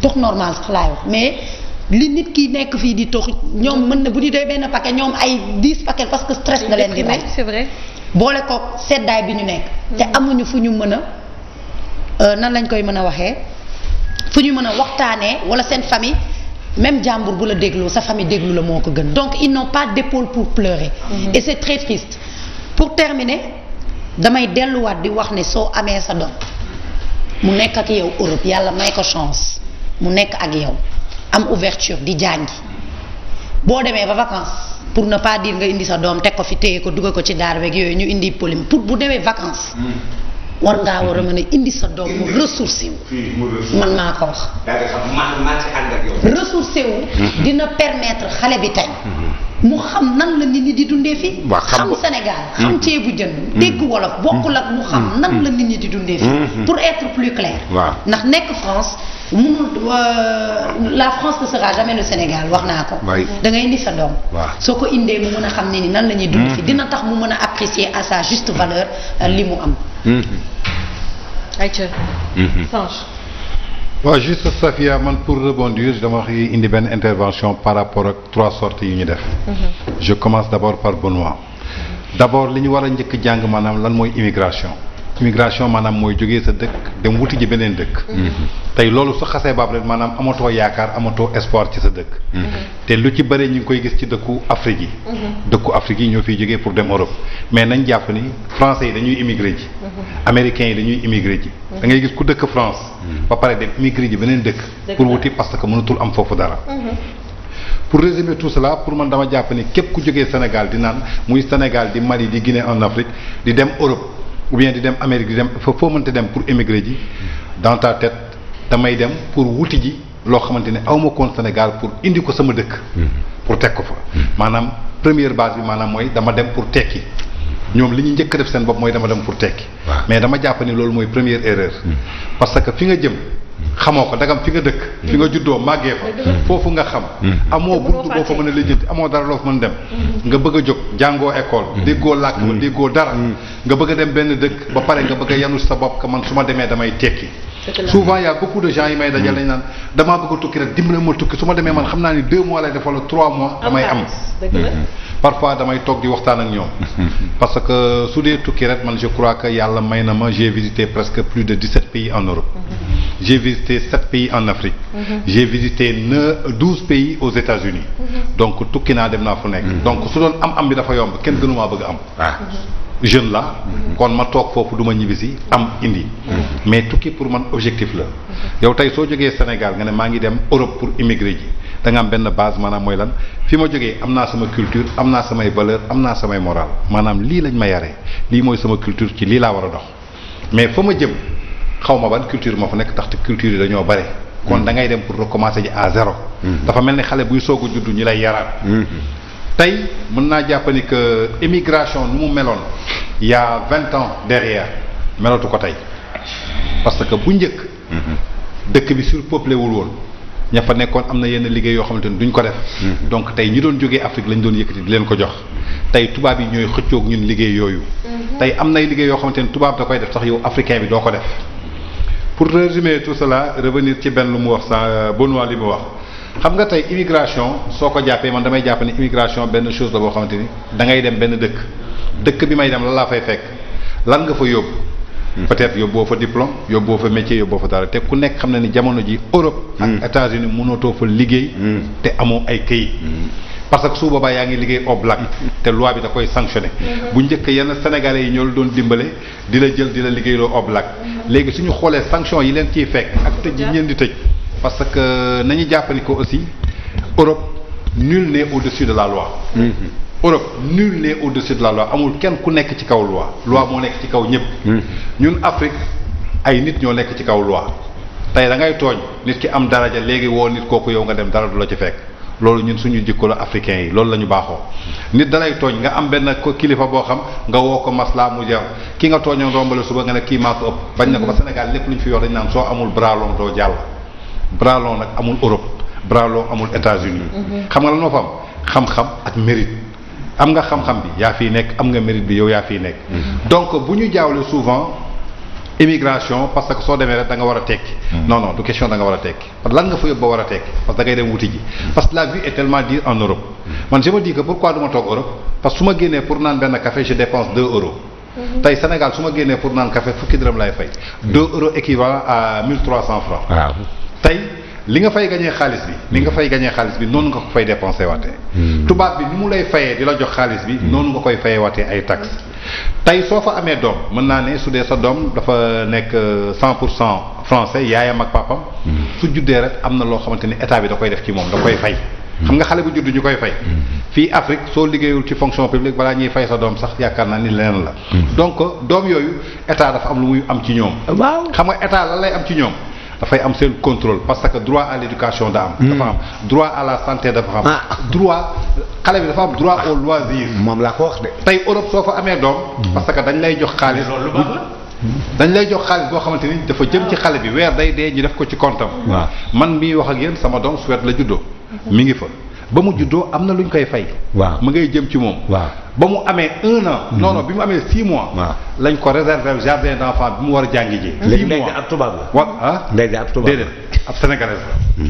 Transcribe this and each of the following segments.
tox normal sax laay wax mais li nit ki nekk fii di tox ñoom mën na bu ñu dee benn paquet ñoom ay 10 paquets parce que stress da leen di rey. c'est vrai. boole ko seddaay bi ñu nekk. te amuñu fu ñu mën a nan lañ koy mën a waxee fu ñu mën a waxtaanee wala seen famille même jàmbur bu la dégloo sa famille déglu la moo ko gën. donc ils n'ont pas d'épaule pour pleurer. Et c'est très triste. Pour terminer damay delluwaat di wax ne soo amee sa doom mu nekk ak yow Europe yàlla may ko chance mu nekk ak yow am ouverture di jàngi boo demee ba vacances pour ne pas dire nga indi sa doom teg ko fi téye ko dugal ko ci daar weeg yooyu ñu indi polémique pour bu demee vacances war ngaa war a mën a indi sa doom mu ressourcé wu man maa ko wax ressourcé wu dina permettre xale bi tey mu xam nan la nit ñi di dundee fii xam Sénégal xam ceebu jën dégg wolof bokkul ak mu xam nan la nit ñi di dundee fii pour être plus clair ndax nekk France mënul la France ne sera jamais le Sénégal wax naa ko da ngay indi sa doom soo ko indee mu mën a xam ne ni nan la ñuy dund fii dina tax mu mën a apprécier à sa juste valeur li mu am ayca Sange waaw juste Safia man pour rebondir dama wax indi benn intervention par rapport ak 3 sorties yu ñu def je commence d'abord par Benoît d'abord li ñu war a njëkk jàng maanaam lan mooy immigration maanaam mooy jógee sa dëkk dem wuti ji beneen dëkk tey loolu su xasee baab rek maanaam amatoo yaakaar amatoo espoir ci sa dëkk te lu ci bëri ñu ngi koy gis ci dëkku Afrique yi ñoo fiy jógee pour dem Europe mais nañ jàpp ni français yi dañuy immigré ji américains yi dañuy immigré ji da ngay gis ku dëkk France ba pare dem immigré ji beneen dëkk pour wuti parce que mënatul am foofu dara pour résumer tout cela pour man dama jàpp ni képp ku jógee Sénégal di naan muy Sénégal di Mali di Guinée en Afrique di dem Europe ou bien di dem Amérique di dem foo mënta dem pour émigrer ji dans ta tête damay dem pour wuti ji loo xamante ne awma koon Sénégal pour indi ko sama dëkk pour teg ko fa maanaam première base bi maanaam mooy dama dem pour tekki ñoom li ñu njëkk def seen bopp mooy dama dem pour tekki mais dama jàpp ni loolu mooy première erreur parce que fi nga jëm xamoo ko dagam fi nga dëkk fi nga juddoo màggee fa foofu nga xam amoo buntu boo fa mën a lijjanti amoo dara loo fa mën dem nga bëgg a jóg jàngoo école déggoo làkk ba déggoo dara nga bëgg a dem benn dëkk ba pare nga bëgg a yanu sa bopp que man su ma demee damay tekki souvent y a beaucoup de gens yi may dajal lañ naan damaa bëgg a tukki rek dimbale ma tukki su ma demee man xam naa ni 2 mois lay def wala 3 mois damay am parfois damay toog di waxtaan ak ñoom parce que su dee tukki rek man je crois que yàlla may na ma j'ai visité presque plus de 17 pays en Europe j'ai visité 7 pays en Afrique j'ai visité 12 pays aux États-Unis donc tukki naa dem naa fu nekk donc su doon am bi dafa yomb kenn gënumaa bëgg am jeune la kon ma toog foofu du ma ñibbisi am indi mais tukki pour man objectif la yow tey soo jógee Sénégal nga ne maa ngi dem Europe pour immigrer ji da nga am benn base maanaam mooy lan fi ma jógee am naa sama culture am naa samay valeur am naa samay moral maanaam lii lañ ma yaree lii mooy sama culture ci lii laa war a dox mais fa ma jëm xaw ma ban culture moo fa nekk taxte culture yi dañoo bare kon da ngay dem pour recommencer ji à zéro dafa mel ni xale buy soog a juddu ñi lay yaraat tey mën naa jàpp ni que immigration nu mu meloon il y a 20 ans derrière melatu ko tey parce que bu njëkk dëkk bi surpeuplé wul woon ña fa nekkoon am na yenn liggéey yoo xamante ni duñ ko def donc tey ñi doon jógee Afrique lañ doon yëkkati di leen ko jox tey tubaab yi ñooy xëccoog ñun liggéey yooyu tey am nay liggéey yoo xamante ni tubaab da koy def sax yow africain bi doo ko def pour résumer tout cela revenir ci benn lu mu wax sa Benoît li mu wax xam nga tey immigration soo ko jàppee man damay jàpp ni immigration benn chose la boo xamante ni da ngay dem benn dëkk bi may dem lan laa fay fekk lan nga fa yóbbu peut-être yóbboo fa diplôme yóbboo fa métier yóbboo fa dara te ku nekk xam na ni jamono ji Europe ak États-Unis mënatoo fa liggéey te amoo ay këyit parce que su boobaa yaa ngi liggéey au black te loi bi da koy sanctionné bu njëkk yenn sénégalais yi ñoo la doon dimbale di la jël di la liggéeyloo au black léegi suñu xoolee sanction yi leen ciy fekk ak tëj yi ñeen di tëj parce que nañu jàppani ko aussi Europe nul n'est au-dessus de la loi Europe nul n'est au-dessus de la loi amul kenn ku nekk ci kaw loi moo nekk ci kaw ñëpp ñun Afrique ay nit ñoo nekk ci kaw loi tey da ngay tooñ nit ki am daraja léegi woo nit kooku yow nga dem dara du la ci fekk loolu ñun suñu jikko la africains yi loolu la ñu baaxoo nit dalay tooñ nga am benn kilifa boo xam nga woo ko maslaa mu jeex ki nga tooñoon rombale suba nga ne kii maa ko ëpp bañ na ko ba Sénégal lépp lu ñu fi wax dañ naan soo amul bras long doo jàll bras long nag amul Europe bras long amul États-Unis xam nga lan moo fa am xam-xam ak mérite am nga xam-xam bi yaa fiy nekk am nga mérite bi yow yaa fiy nekk donc bu ñu jaawle souvent immigration parce que soo demee rek da nga war a tekki. non non du question da nga war a tekki parce que lan nga fa yóbbu ba war a tekki parce que da ngay dem wuti ji. parce que la vie est tellement dure en Europe. man je me dis que pourquoi du ma toog Europe parce que su ma génnee pour naan benn café je dépense 2 euros. tey Sénégal su ma génnee pour naan café fukki dërëm lay fay. 2 euros équivalent à 1300 francs. waaw tey li nga fay gañee xaalis bi noonu nga ko fay dépensé waatee. tubaab bi ni mu lay fayee di la jox xaalis bi noonu nga koy fayee waatee ay taxes. tey soo fa amee doom mën naa ne su dee sa doom dafa nekk 100% français yaayam ak papam su juddee rek am na loo xamante ni état bi da koy def ci moom da koy fay. xam nga xale bu judd ñu koy fay. fii Afrique soo liggéeyul ci fonction publique balaa ñuy fay sa doom sax yaakaar naa ni leneen la. donc doom yooyu état dafa am lu muy am ci ñoom. waaw xam nga état lan lay am ci ñoom. dafay am seen contrôle parce que droit à l'éducation da am. dafa am droit à la santé dafa am. droit xale bi dafa am droit au loisir. moom laa ko wax de. tey Europe soo fa amee doom. parce que dañ lay jox xaalis. loolu lu baax la. dañ lay jox xaalis boo xamante ni dafa jëm ci xale bi weer day dee ñu def ko ci compte am. waaw man mii wax ak yéen sama doom Suède la juddoo. mi ngi fa ba mu juddoo am na lu ñu koy fay. waaw mu ngay jëm ci moom. waaw ba mu amee 1 an. non non bi mu amee 6 mois. waaw lañ ko réserver jardin d'enfants bi mu war a jàngi ji. 6 léegi mois ndey ab tubaab la. wa ah. ndey ab tubaab déedéet ab sénégalaise la.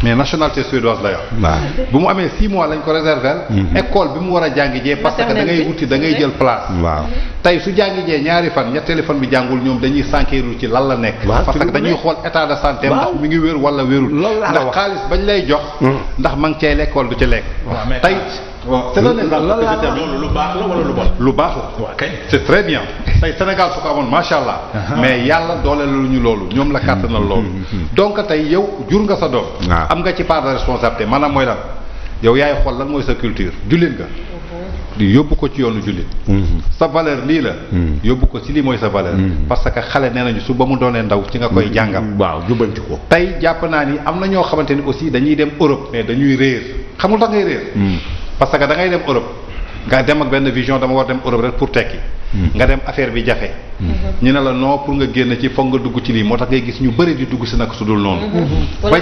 mais nationalité suédoise la yor. waaw bu mu amee 6 mois lañ ko réserver. école bi mu war a jàngi jee parce que da ngay wuti da ngay jël place. waaw tey su jàngi jee ñaari fan ñetteeli fan bi jàngul ñoom dañuy sànkeeru ci lan la nekk. parce que dañuy xool état de santé ndax mi ngi wér wala wérul. loolu laa ndax wax xaalis bañ lay jox. ndax ma ngi cay lekk wala du ca lekk. tey c'est loolu lu baax la wala lu bon. lu baax la. waaw kay c'est très bien tey Sénégal su ko amoon macha allah. mais yàlla dooleel lu ñu loolu ñoom la kàttanal loolu. donc tey yow jur nga sa doom. am nga ci part de responsabilité maanaam mooy lan yow yaay xool lan mooy sa culture jullit nga. di yóbbu ko ci yoonu jullit. sa valeur lii la. yóbbu ko ci lii mooy sa valeur. parce que xale nee nañu su ba mu doonee ndaw ci nga koy jàngal. waaw jubbanti ko. tey jàpp naa ni am na ñoo xamante ni aussi dañuy dem Europe mais dañuy réer xam nga tax ngay réer. parce que da ngay dem Europe nga dem ak benn vision dama war dem Europe rek pour tekki. nga dem affaire bi jafe. ñu ne la non pour nga génn ci foog nga dugg ci lii moo tax ngay gis ñu bëri di dugg si nag su dul noonu. ba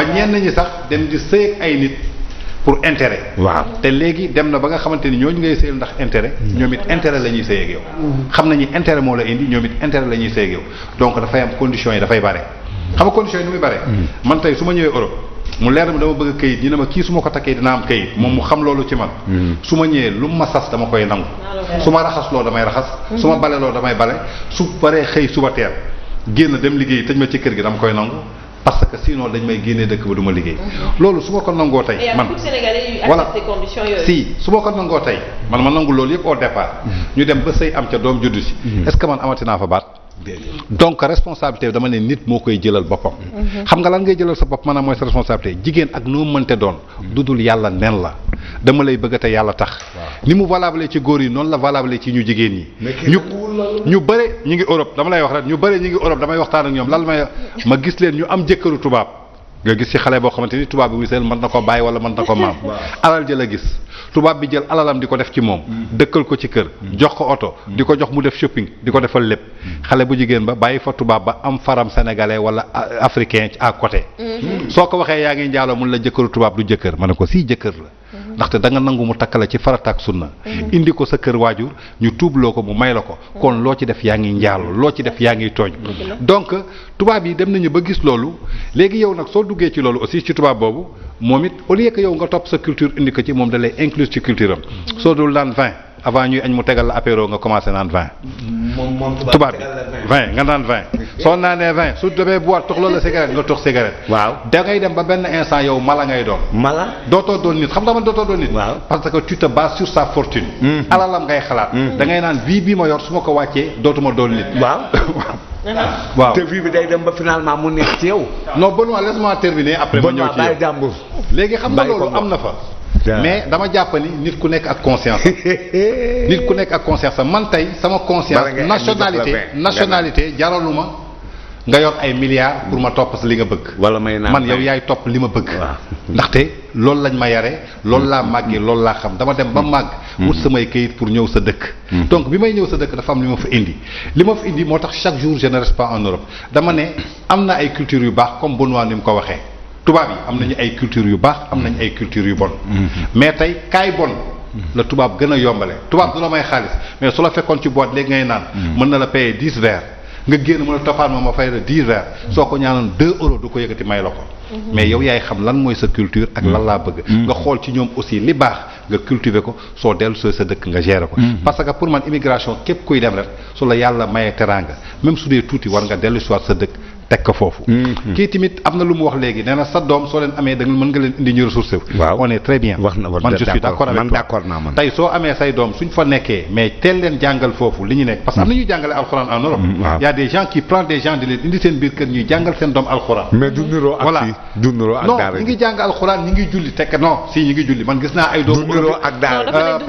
ñenn ñi sax dem di sëy ak ay nit pour intérêt. waaw te léegi dem na ba nga xamante ni ñooñu ngay sëyal ndax intérêt. ñoom it intérêt la ñuy sëy ak yow. xam nañu intérêt moo la indi ñoom it intérêt la ñuy sëy ak yow donc dafay am conditions yi dafay bare. xam nga conditions yi ni muy bare. man tey su ma ñëwee Europe. mu leer mi dama bëgg kayit ñu ne ma kii su ma ko takkee dina am kayit moom mu xam loolu ci man. su ma ñëwee lu ma sas dama koy nangu. su ma raxasloo damay raxas. su ma baleloo damay bale su baree xëy suba teel génn dem liggéey tëj ma ci kër gi dama koy nangu parce que sinon dañ may génnee dëkk ba du ma liggéey. loolu su ma ko nangoo tey man voilà si su ma ko nangoo tey man ma nangu loolu yëpp au départ. ñu dem ba sëy am ca doom juddu si. est-ce que man amati naa fa baat. donc responsabilité dama ne nit moo koy jëlal boppam. xam nga lan ngay jëlal sa bopp maanaam mooy sa responsabilité jigéen ak noo mënte doon. dudul yàlla nen la dama lay bëgg te yàlla tax. ni mu valable ci góor yi noonu la valable ci ñu jigéen ñi. ñu bëre ñu ngi Europe dama lay wax rek ñu bëre ñu ngi Europe damay waxtaan ak ñoom lan ma gis leen ñu am jëkkëru tubaab. nga gis ci xale boo xamante ni tubaab bi wiseel mën na ko bàyyi wala mën na ko maam. alal jël a gis tubaab bi jël alalam di ko def ci moom. dëkkal ko ci kër. jox ko oto. di ko jox mu def shopping di ko defal lépp. xale bu jigéen ba bàyyi fa tubaab ba am faram sénégalais wala africain à côté. soo ko waxee yaa ngi njaaloo mun la jëkkëru tubaab du jëkkër ma ne ko si jëkkër la. ndaxte da nga nangu mu takk la ci farata ak sunna. indi ko sa kër waajur ñu tuubloo ko mu may la ko. kon loo ci def yaa ngi njaaloo loo ci def yaa ngi tooñ. donc tubaab yi dem nañu ba gis loolu léegi yow nag soo duggee ci loolu aussi ci tubaab boobu moom it au lieu que yow nga topp sa culture indi ko ci moom da lay inclure ci culture am. soo dul naan vin avant ñuy añ mu tegal la apéro nga commencé naan vin. tubaab bi vin nga naan vin. soo naanee vin su demee boîte tox loolu la cigarette nga tox cigarette. waaw da ngay dem ba benn instant yow mala ngay doon. mala dootoo doon nit xam nga man dootoo doon nit. waaw parce que tu te bases sur sa fortune. alalam ngay xalaat. da ngay naan vie bii ma yor su ma ko wàccee dootuma doon nit. waaw. waaw te vie bi day dem ba finalement mu neex ci yow. non Benoît laisse-moi terminer après ma ñëw ci yow jàmbur. léegi xam nga loolu am na fa. mais dama jàpp ni nit ku nekk ak conscience nit ku nekk ak conscience man tey sama conscience nationalité jaraluma nga yor ay milliards pour ma topp si li nga bëgg. wala may naan man yow yaay topp li ma bëgg. ndaxte loolu lañ ma yare loolu laa màggee loolu laa xam dama dem ba màgg. wut samay kayit pour ñëw sa dëkk. donc bi may ñëw sa dëkk dafa am li ma fa indi. li ma fa indi moo tax chaque jour je ne reste pas en Europe dama ne am na ay culture yu baax comme Benoît ni mu ko waxee. tubaab yi am nañu ay culture yu baax am nañu ay culture yu bon. mais tey kaay bon. la tubaab gën a yombale tubaab du la may xaalis mais su la fekkoon ci boîte léegi ngay naan. mën na la payer 10 verres nga génn mën a toppaan ma fay la 10 verres soo ko ñaanoon 2 euros du ko yëkkati may la ko mais yow yaay xam lan mooy sa culture ak lan laa bëgg nga xool ci ñoom aussi li baax nga cultiver ko soo dellu sa dëkk nga gérer ko parce que pour man immigration képp kuy dem rek su la yàlla mayee teraanga même su dee tuuti war nga dellu si waat sa dëkk teg ko foofu kii tamit am na lu mu wax léegi nee na sa doom soo leen amee da nga mën nga leen indi ñu ressource waaw on est très bien wax na man je suis d'accord avec toi d'accord naa man tey soo amee say doom suñ fa nekkee mais teel leen jàngal foofu li ñu nekk parce que am na ñuy jàngale alxuraan en Europe y a des gens qui prennent des gens di leen indi seen biir kër ñuy jàngal seen doom alxuraan mais du niroo ak voilà fii du niroo ak non daara ñi ngi jàng alxuraan ñi ngi julli tekk non si ñi ngi julli man gis naa ay doomu du niroo ak daara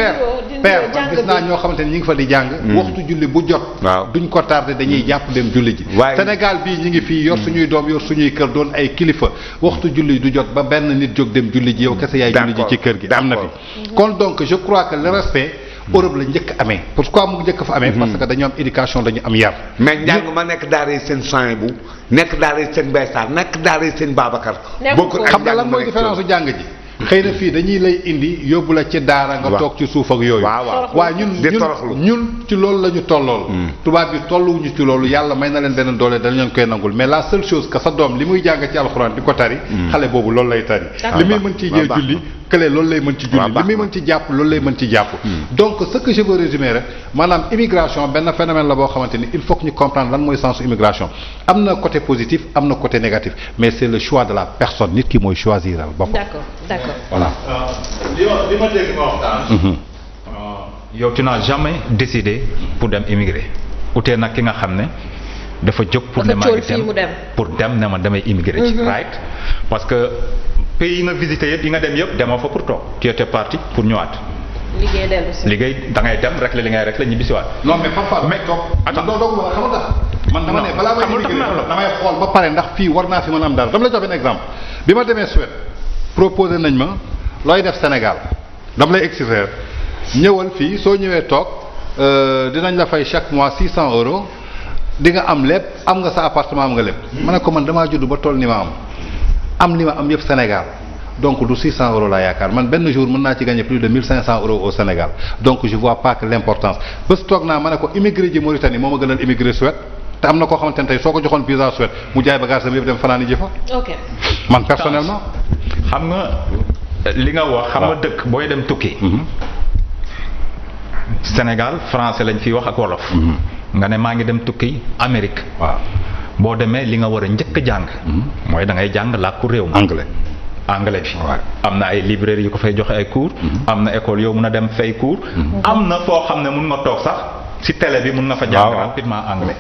père man gis naa ñoo xamante ne ñi ngi fa di jàng waxtu julli bu jot waaw duñ ko tardé dañuy jàpp dem julli ji Sénégal bii ñi ngi fii yor suñuy doom yor suñuy kër doon ay kilifa waxtu julli du jot ba benn nit jóg dem julli ji yow kese yaay julli ji ci kër gi am na fi kon donc je crois que le respect Europe la njëkk amee pourquoi mu njëkk fa amee parce que dañu am éducation dañu am yar mais njàng ma nekk daara yi seen soin bu nekk daara yi seen Baysal nekk daara yi seen Babacar bokkul ak xam nga lan mooy différence su jàng ji xëy na fii dañuy lay indi yóbbu la ci daara nga toog ci suuf ak yooyu waaw ñun ci loolu la ñu tollool tubaab bi tolluwuñu ci loolu yàlla may na leen beneen doole dañ leen koy nangul mais la seule chose que sa doom li muy jàng ci alxuraan di ko tari xale boobu loolu lay tari li muy mën ci jee julli kële loolu lay mën ci julli li muy mën ci jàpp loolu lay mën ci jàpp donc ce que je veux résumer rek maanaam immigration benn phénomène la boo xamante ni il faut que ñu comprendre lan mooy sens immigration am na côté positif am na côté négatif mais c'est le choix de la personne nit ki mooy choisiral boppam d'accord voilà li ma dégg nga waxtaan. yow tu n'as jamais décidé pour dem immigrer utee nag ki nga xam ne dafa jóg pour ne maa ngi dem pour dem ne ma damay immigrer ci right parce que pays yi nga visité yëpp yi nga dem yëpp demoo fa pour toog tu étais parti pour ñëwaat liggéey dellu si liggéey da ngay dem rek la li ngay rek la ñibbisiwaat non mais parfois mais toog attends doogu ma xamul tax man dama ne balaa may immigrer damay xool ba pare ndax fii war naa fi mën a am dara dama la jox benn exemple bi ma demee Suède proposé nañ ma looy def Sénégal dama lay extraire ñëwal fii soo ñëwee toog dinañ la fay chaque mois 600 euros di nga am lépp am nga sa appartement am nga lépp ma ne ko man damaa judd ba toll ni ma am li ma am yëpp Sénégal donc du 600 euros laa yaakaar man benn jour mën naa ci gagner plus de 1500 euros au Sénégal donc je vois pas que l'importance bés toog naa ma ne ko immigré ji Mauritanie moo ma gënal immigré Suède te am na koo xamante ne tey soo ko joxoon visa Suède mu jaay bagage sam yëpp dem fanaan ji fa ok man personnellement xam nga li nga wax xam nga dëkk booy dem tukki Sénégal français lañ fiy wax ak wolof nga ne maa ngi dem tukki Amérique waaw boo demee li nga war a njëkk a jàng mooy da ngay jàng làkku réew mi anglais bi am na ay librairie yu ko fay joxe ay cours am na école yow mun a dem fay cours am na foo xam ne mun nga toog sax ci télé bi mun nga fa jàng rapidement anglais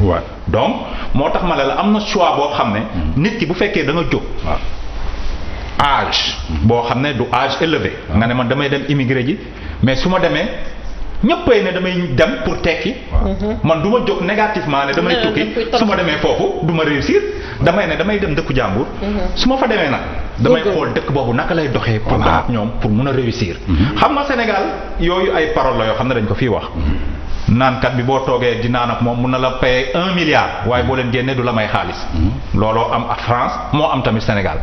donc moo tax ma ne la am na choix boo xam ne nit ki bu fekkee da nga jóg âge boo xam ne du âge élevé nga ne man damay dem immigré ji mais su ma demee ñëppay ne damay dem pour tekki man du ma jóg négativement ne damay tukki su ma demee foofu du ma réussir damay ne damay dem dëkku jàmbur su ma fa demee nag damay xool dëkk boobu naka lay doxee pour dem ak ñoom pour mun a réussir xam nga Sénégal yooyu ay paroles la yoo xam ne dañ ko fii wax naankat bi boo toogee di naan ak moom mun na la payer 1 milliard waaye boo leen génnee du la may xaalis looloo am ak France moo am tamit Sénégal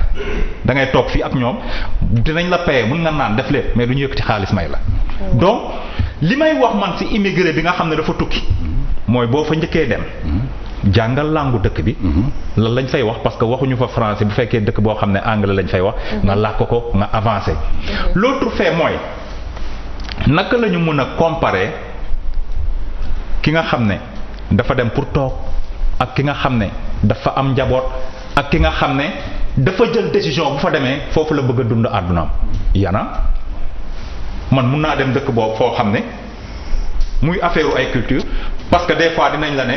da ngay toog fii ak ñoom dinañ la payer mun nga naan def lépp mais du ñu yëkkati xaalis may la donc li may wax man ci immigré bi nga xam ne dafa tukki mooy boo fa njëkkee dem jàngal langue dëkk bi lan lañ fay wax parce que waxuñu fa français bu fekkee dëkk boo xam ne anglais lañ fay wax nga làkk ko nga avancé l'autre fait mooy naka la ñu mën a comparer ki nga xam ne dafa dem pour toog ak ki nga xam ne dafa am njaboot ak ki nga xam ne dafa jël décision bu fa demee foofu la bëgg a dund àddunaam yana man mun naa dem dëkk boobu foo xam ne muy affaire ay culture parce que des fois dinañ la ne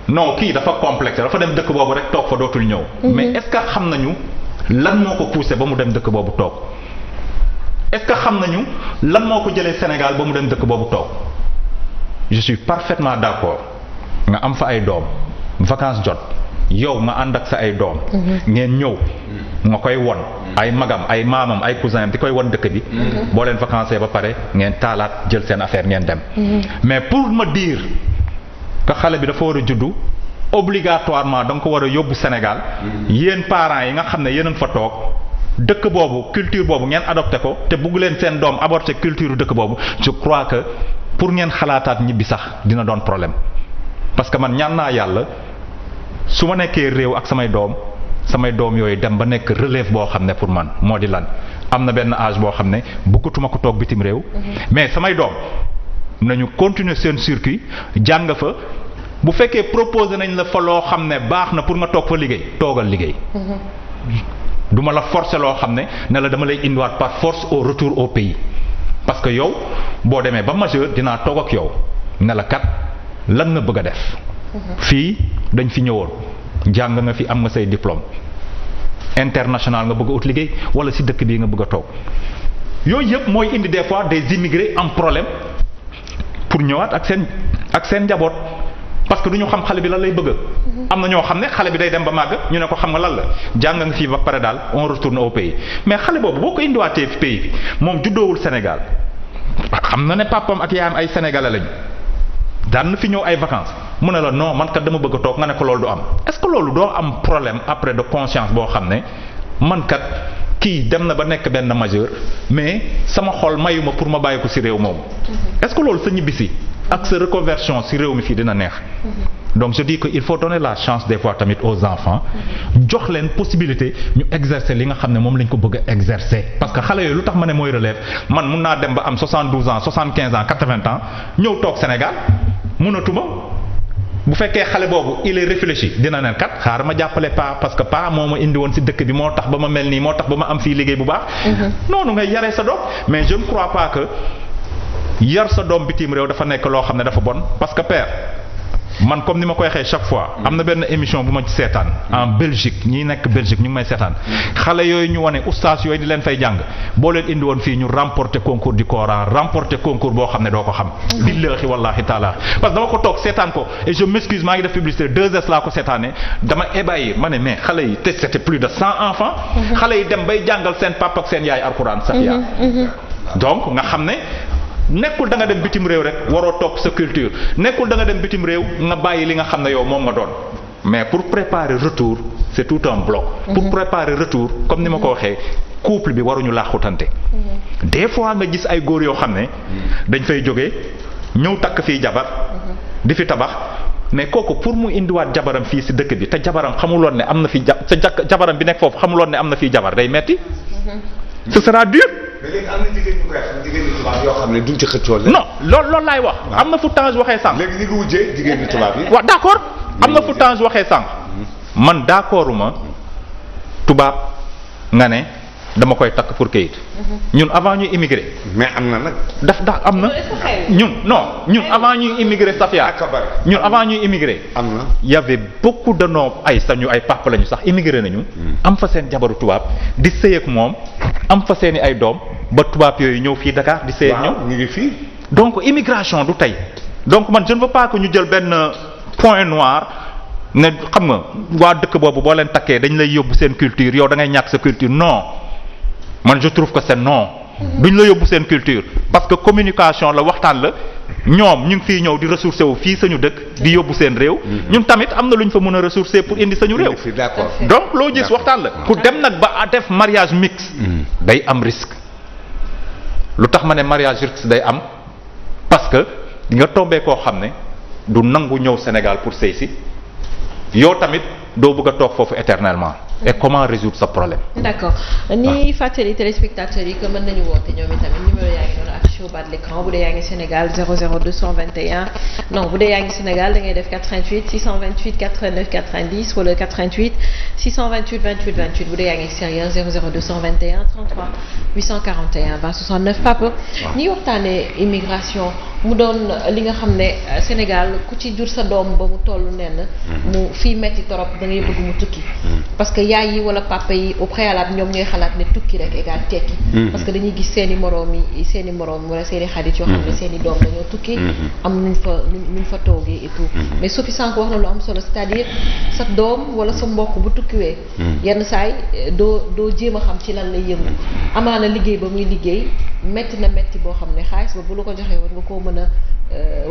non kii dafa complexe dafa dem dëkk boobu rek toog fa dootul ñëw mais est-ce que xam nañu lan moo ko poussé ba mu dem dëkk boobu toog est-ce que xam nañu lan moo ko jëlee Sénégal ba mu dem dëkk boobu toog je suis parfaitement d'accord nga am fa ay doom vacances jot yow nga ànd ak sa ay doom ngeen ñëw nga koy won ay magam ay maamam ay cousin di koy won dëkk bi boo leen vacances ba pare ngeen taalaat jël seen affaire ngeen dem mais pour me dire que xale bi dafa war a juddu obligatoirement da nga ko war a yóbbu Sénégal yéen parents yi nga xam ne yéen a ngi fa toog dëkk boobu culture boobu ngeen adopté ko te bugg leen seen doom aborté culture dëkk boobu je crois que pour ngeen xalaataat ñibbi sax dina doon problème parce que man ñaan naa yàlla su ma nekkee réew ak samay doom yooyu dem ba nekk relève boo xam ne pour man moo di lan am na benn âge boo xam ne bëggatuma ko toog bitim réew mais samay doom nañu continuer seen circuit jàng fa bu fekkee proposé nañ la fa loo xam ne baax na pour nga toog fa liggéey toogal liggéey duma la forcer loo xam ne la dama lay indiwaat par force au retour au pays parce que yow boo demee ba majeur dinaa toog ak yow ne la kat lan nga bëgg a def fii dañ fi ñëwoon jàng nga fi am nga say diplôme international nga bëgg a ut liggéey wala ci dëkk bii nga bëgg a toog yooyu yëpp mooy indi des fois des immigrés am problème pour ñëwaat ak seen njaboot parce que du ñu xam xale bi lan lay bëgg am na ñoo xam ne xale bi day dem ba màgg ñu ne ko xam nga lan la jàng nga fii ba pare daal on retourne au pays mais xale boobu boo ko indiwaatee fi pays bi moom juddoowul Sénégal xam na ne papam ak yaayam ay sénégalais lañu daan na fi ñëw ay vacances mu ne la non man kat dama bëgg a toog nga ne ko loolu du am est-ce que loolu doo am problème après de conscience boo xam ne man kat kii dem na ba nekk benn majeur mais sama xol mayuma pour ma bàyyi ko ci réew moomu est-ce que loolu sa ñibbisi ak sa reconversion ci réew mi fii dina neex donc je dis que il faut donner la chance des fois tamit aux enfants jox leen possibilité ñu exercer li nga xam ne moom lañ ko bëgg a exercer parce que xale yooyu lu tax ma ne mooy relève man mun naa dem ba am 72 ans 75 ans 80 ans ñëw toog Sénégal mënatuma bu fekkee xale boobu il est réfléchi dina ne kat xaaral ma jàppale pa parce que pa moo ma indi woon ci dëkk bi moo tax ba ma mel nii moo tax ba ma am fii liggéey bu baax noonu ngay yaree sa doom mais je ne crois pas que yar sa doom bitim réew dafa nekk loo xam ne dafa bon parce que père man comme ni ma koy waxee chaque fois am na benn émission bu ma ci seetaan en Belgique ñi nekk Belgique ñu ngi may seetaan xale yooyu ñu wane oustaz yooyu di leen fay jàng boo leen indi woon fii ñu remporter concours du Coran remporter concours boo xam ne doo ko xam billahi wallahi taala parce que dama ko toog seetaan ko et je m'excuse maa ngi def publicité 2S laa ko seetaanee dama ébahi ma ne mais xale yi te c'était plus de 100 enfants xale yi dem bay jàngal seen papa ak seen yaay alxuraan safiya donc nga xam ne nekkul da nga dem bitim réew rek waroo topp sa culture nekkul da nga dem bitim réew nga bàyyi li nga xam ne yow moom nga doon mais pour préparer retour c'est tout un bloc pour préparer retour comme ni ma ko waxee couple bi waruñu laaxutante des fois nga gis ay góor yoo xam ne dañ fay jógee ñëw takk fii jabar di fi tabax mais kooku pour mu indiwaat jabaram fii ci dëkk bi te jabaram xamuloon ne am na fi jabaram bi nekk foofu xamuloon ne am na fii jabar day metti ce sera dur. mais léegi am na jigéen ñu koy xam jigéen ñi tubaab yoo xam ne duñ ci xëccoo la. non loolu laay wax. am na fu Tange waxee sànq. léegi ñu ngi wujjee jigéen ñi tubaab yi. waaw d'accord am na fu Tange waxee sànq. man d'accorduma tubaab nga ne dama koy takk pour kayit. ñun avant ñuy immigré. mais am na nag. am na. ñun avant ñuy immigré Safia. ñun avant ñuy immigré. am na y avait beaucoup de nos ay papa lañu sax immigré nañu. am fa seen jabaru tubaab di sëy ak moom am fa seeni ay doom ba tubaab yooyu ñëw fii Dakar di sëy ak ñoom. ñu ngi fii. donc immigration du tey donc man je ne veux pas que ñu jël benn point noir. ne xam nga waa dëkk boobu boo leen takkee dañ lay yóbbu seen culture yow da ngay ñàkk sa culture non man je trouve que c'est non duñ la yóbbu seen culture parce que communication la waxtaan la ñoom ñu ngi fii ñëw di ressourcer wu fii sañu dëkk di yóbbu seen réew ñun tamit am na lu ñu fa mën a ressourcer pour indi sañu réew donc loo gis waxtaan la ku dem nag ba def mariage mixte day am risque lu tax ma ne mariage risque day am parce que di nga tombé koo xam ne du nangu ñëw Sénégal pour sëy si yow tamit doo bëgg a toog foofu éternellement et comment résoudre ce problème. d'accord ni fàttali téléspectateurs yi que mën nañu woote ñoom itamit numéro yaa ngi noonu affiché au bas de l'écran bu dee yaa ngi Sénégal 00221 non bu dee yaa ngi Sénégal da ngay def 88 628 89 90 wala 88 628 28 28 bu dee yaa ngi extérieur 00221 33 841 20 69 Papa. ñi waxtaanee immigration mu doon li nga xam ne Sénégal ku ci jur sa doom ba mu toll nenn mu fii metti torop da ngay bëgg mu tukki parce que yaay yi wala papa yi au préalable ñoom ñooy xalaat ne tukki rek égal tekki parce que dañuy gis seeni moroom wala seeni xarit yoo xam ne seeni doom dañoo tukki am nuñ fa toogee et tout mais Sophie sànq wax na lu am solo c'est-à-dire sa doom wala sa mbokk bu tukkiwee yenn saay doo jéem a xam ci lan lay yëngu amaana liggéey ba muy liggéey metti na metti boo xam ne xaalis ba bu la ko joxee war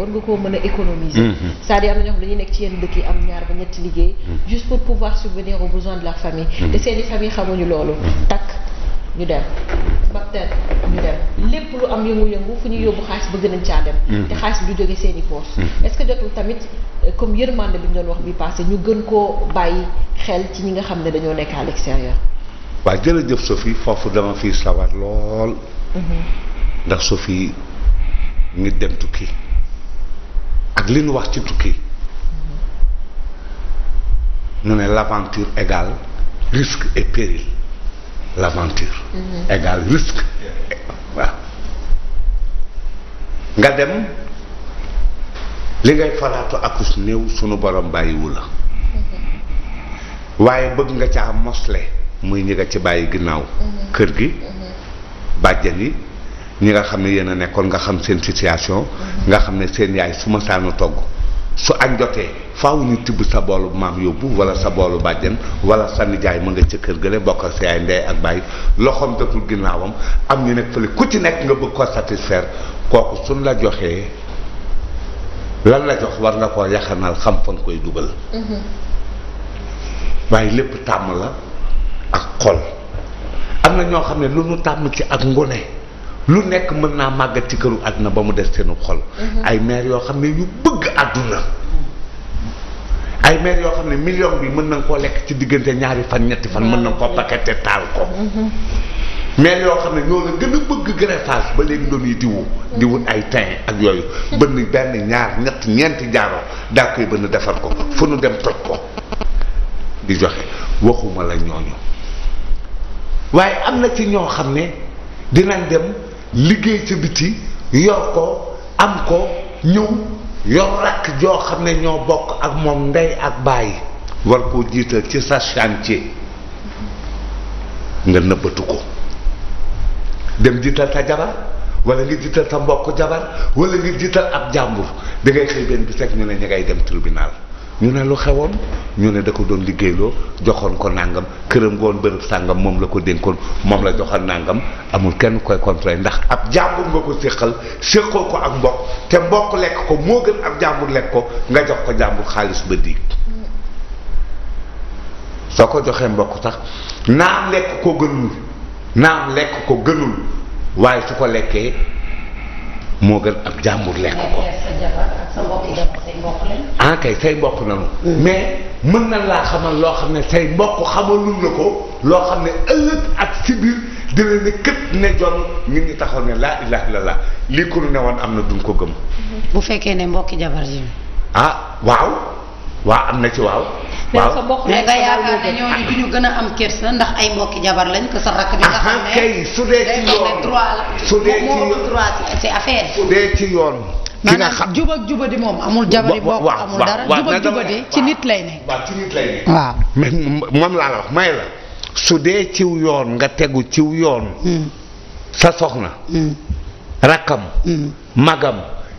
nga koo mën a économiser c'est-à-dire am na ñoo xam dañuy nekk ci yenn dëkk yi am ñaar ba ñetti liggéey juste pour pouvoir subvenir aux besoins de leur famille te seeni famille xamuñu loolu takk ñu dem baptême ñu dem lépp lu am yëngu-yëngu fu ñuy yóbbu xaalis bëgg nañ caa dem te xaalis bi du jóge seeni poche est-ce que jotul tamit comme yërmande bi ñu doon wax bi passé ñu gën koo bàyyi xel ci ñi nga xam ne dañoo nekk à l'extérieur. waaw jërëjëf Sophie foofu dama fiy sawar lool. ndax Sophie ngi dem tukki ak li ñu wax ci tukki ñu ne l'aventure égale risque et péril l'aventure égale risque waaw nga dem li ngay faraatu akus néew sunu borom bàyyiwu la waaye bëgg nga ca am mosle muy ñi nga ci bàyyi ginnaaw kër gi bàjjan yi ñi nga xam ne yéen a nekkoon nga xam seen situation nga xam ne seen yaay su ma saanu togg su añ jotee faaw ñu tibb sa boolu maam yóbbu wala sa boolu bàjjan wala sa nijaay ma nga ca kër gële bokk ak sa yaay ndey ak bàyyi loxoom jotul ginnaawam am ñu nekk fële ku ci nekk nga bëgg ko satisfaire kooku suñ la joxee lan la jox war nga koo yaxanal xam fan koy dugal waaye lépp tàmm la ak xol am na ñoo xam ne lu nu tàmm ci ak ngone lu nekk mën naa màggat ci këru àdduna ba mu des seenu xol ay maire yoo xam ne yu bëgg àdduna ay maire yoo xam ne million bi mën nañ koo lekk ci diggante ñaari fan ñetti fan mën nañ koo paqueté taal ko maire yoo xam ne ñoo la gën a bëgg greffage ba léegi doon yi di wut ay teint ak yooyu bënn benn ñaar ñett ñeenti jaaroo daa koy bënn defar ko fu nu dem toj ko di joxe waxuma la ñooñu waaye am na ci ñoo xam ne dinañ dem liggéey ca biti yor ko am ko ñëw yor rakk joo xam ne ñoo bokk ak moom ndey ak bàyyi war koo jiital ci sa chantier nga nëbbatu ko dem jiital sa jabar wala nga jiital sa mbokk jabar wala nga jiital ab jàmbur da ngay xëy benn bi rek ñu ne ña ngay dem tribunal ñu ne lu xewoon ñu ne da ko doon liggéeyloo joxoon ko nàngam këram goon bërëb sàngam moom la ko dénkoon moom la joxoon nàngam amul kenn koy contrôler ndax ab jàmbur nga ko séqal séqoo ko ak mbokk te mbokk lekk ko moo gën ab jàmbur lekk ko nga jox ko jàmbur xaalis ba diig soo ko joxee mbokk sax naam lekk ko gënul waaye su ko lekkee moo gën ab jàmbur lekk ko ah kay say mbokk nanu mais mën na laa xamal loo xam ne say mbokk xamalul la ko loo xam ne ëllëg ak si biir dina ne kët ne jon nit ñi taxaw ne laa ilaha illallah lii ko nu ne woon am na duñ ko gëm bu fekkee ne mbokki jabar ji ah waaw am na ci waaw mais nga yaakaar ne ñooñu du ñu gën a am kersa ndax ay mbokki jabar lañ ko sa rakk bi nga xam ne kay su dee ci yoon droit ci affaire su dee ci yoon maanaam jubadi moom amul jabari bokk amul dara jubadi ci nit lay ne waaw ci nit lay ne waaw mais moom laa la wax may la su dee ciw yoon nga tegu ciw yoon sa soxna rakkam magam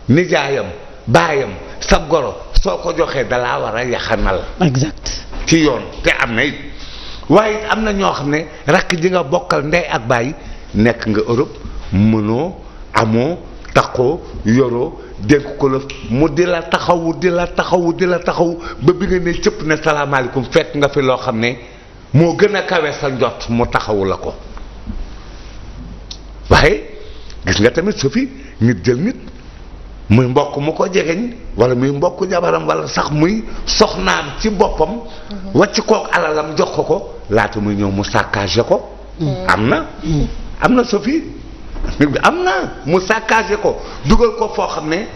nijaayam baayam sa goro soo ko joxee dalaa war a yaxanal exact ci yoon te am na it waaye it am na ñoo xam ne rakk ji nga bokkal ndey ak baay nekk nga Europe mënoo amoo taxoo yoroo dénk ko la mu di la taxawu ba bi nga ne cëpp ne salaamaaleykum fekk nga fi loo xam ne moo gën a kawe sa njot mu taxawu la ko waaye gis nga tamit su fi nit jël nit muy mbokk mu ko jegeñ wala muy mbokk jabaram wala sax muy soxnaam ci boppam wàcc kook alalam jox ko laata muy ñëw mu saccagé ko am na Sophie am na mu saccagé ko dugal ko foo xam ne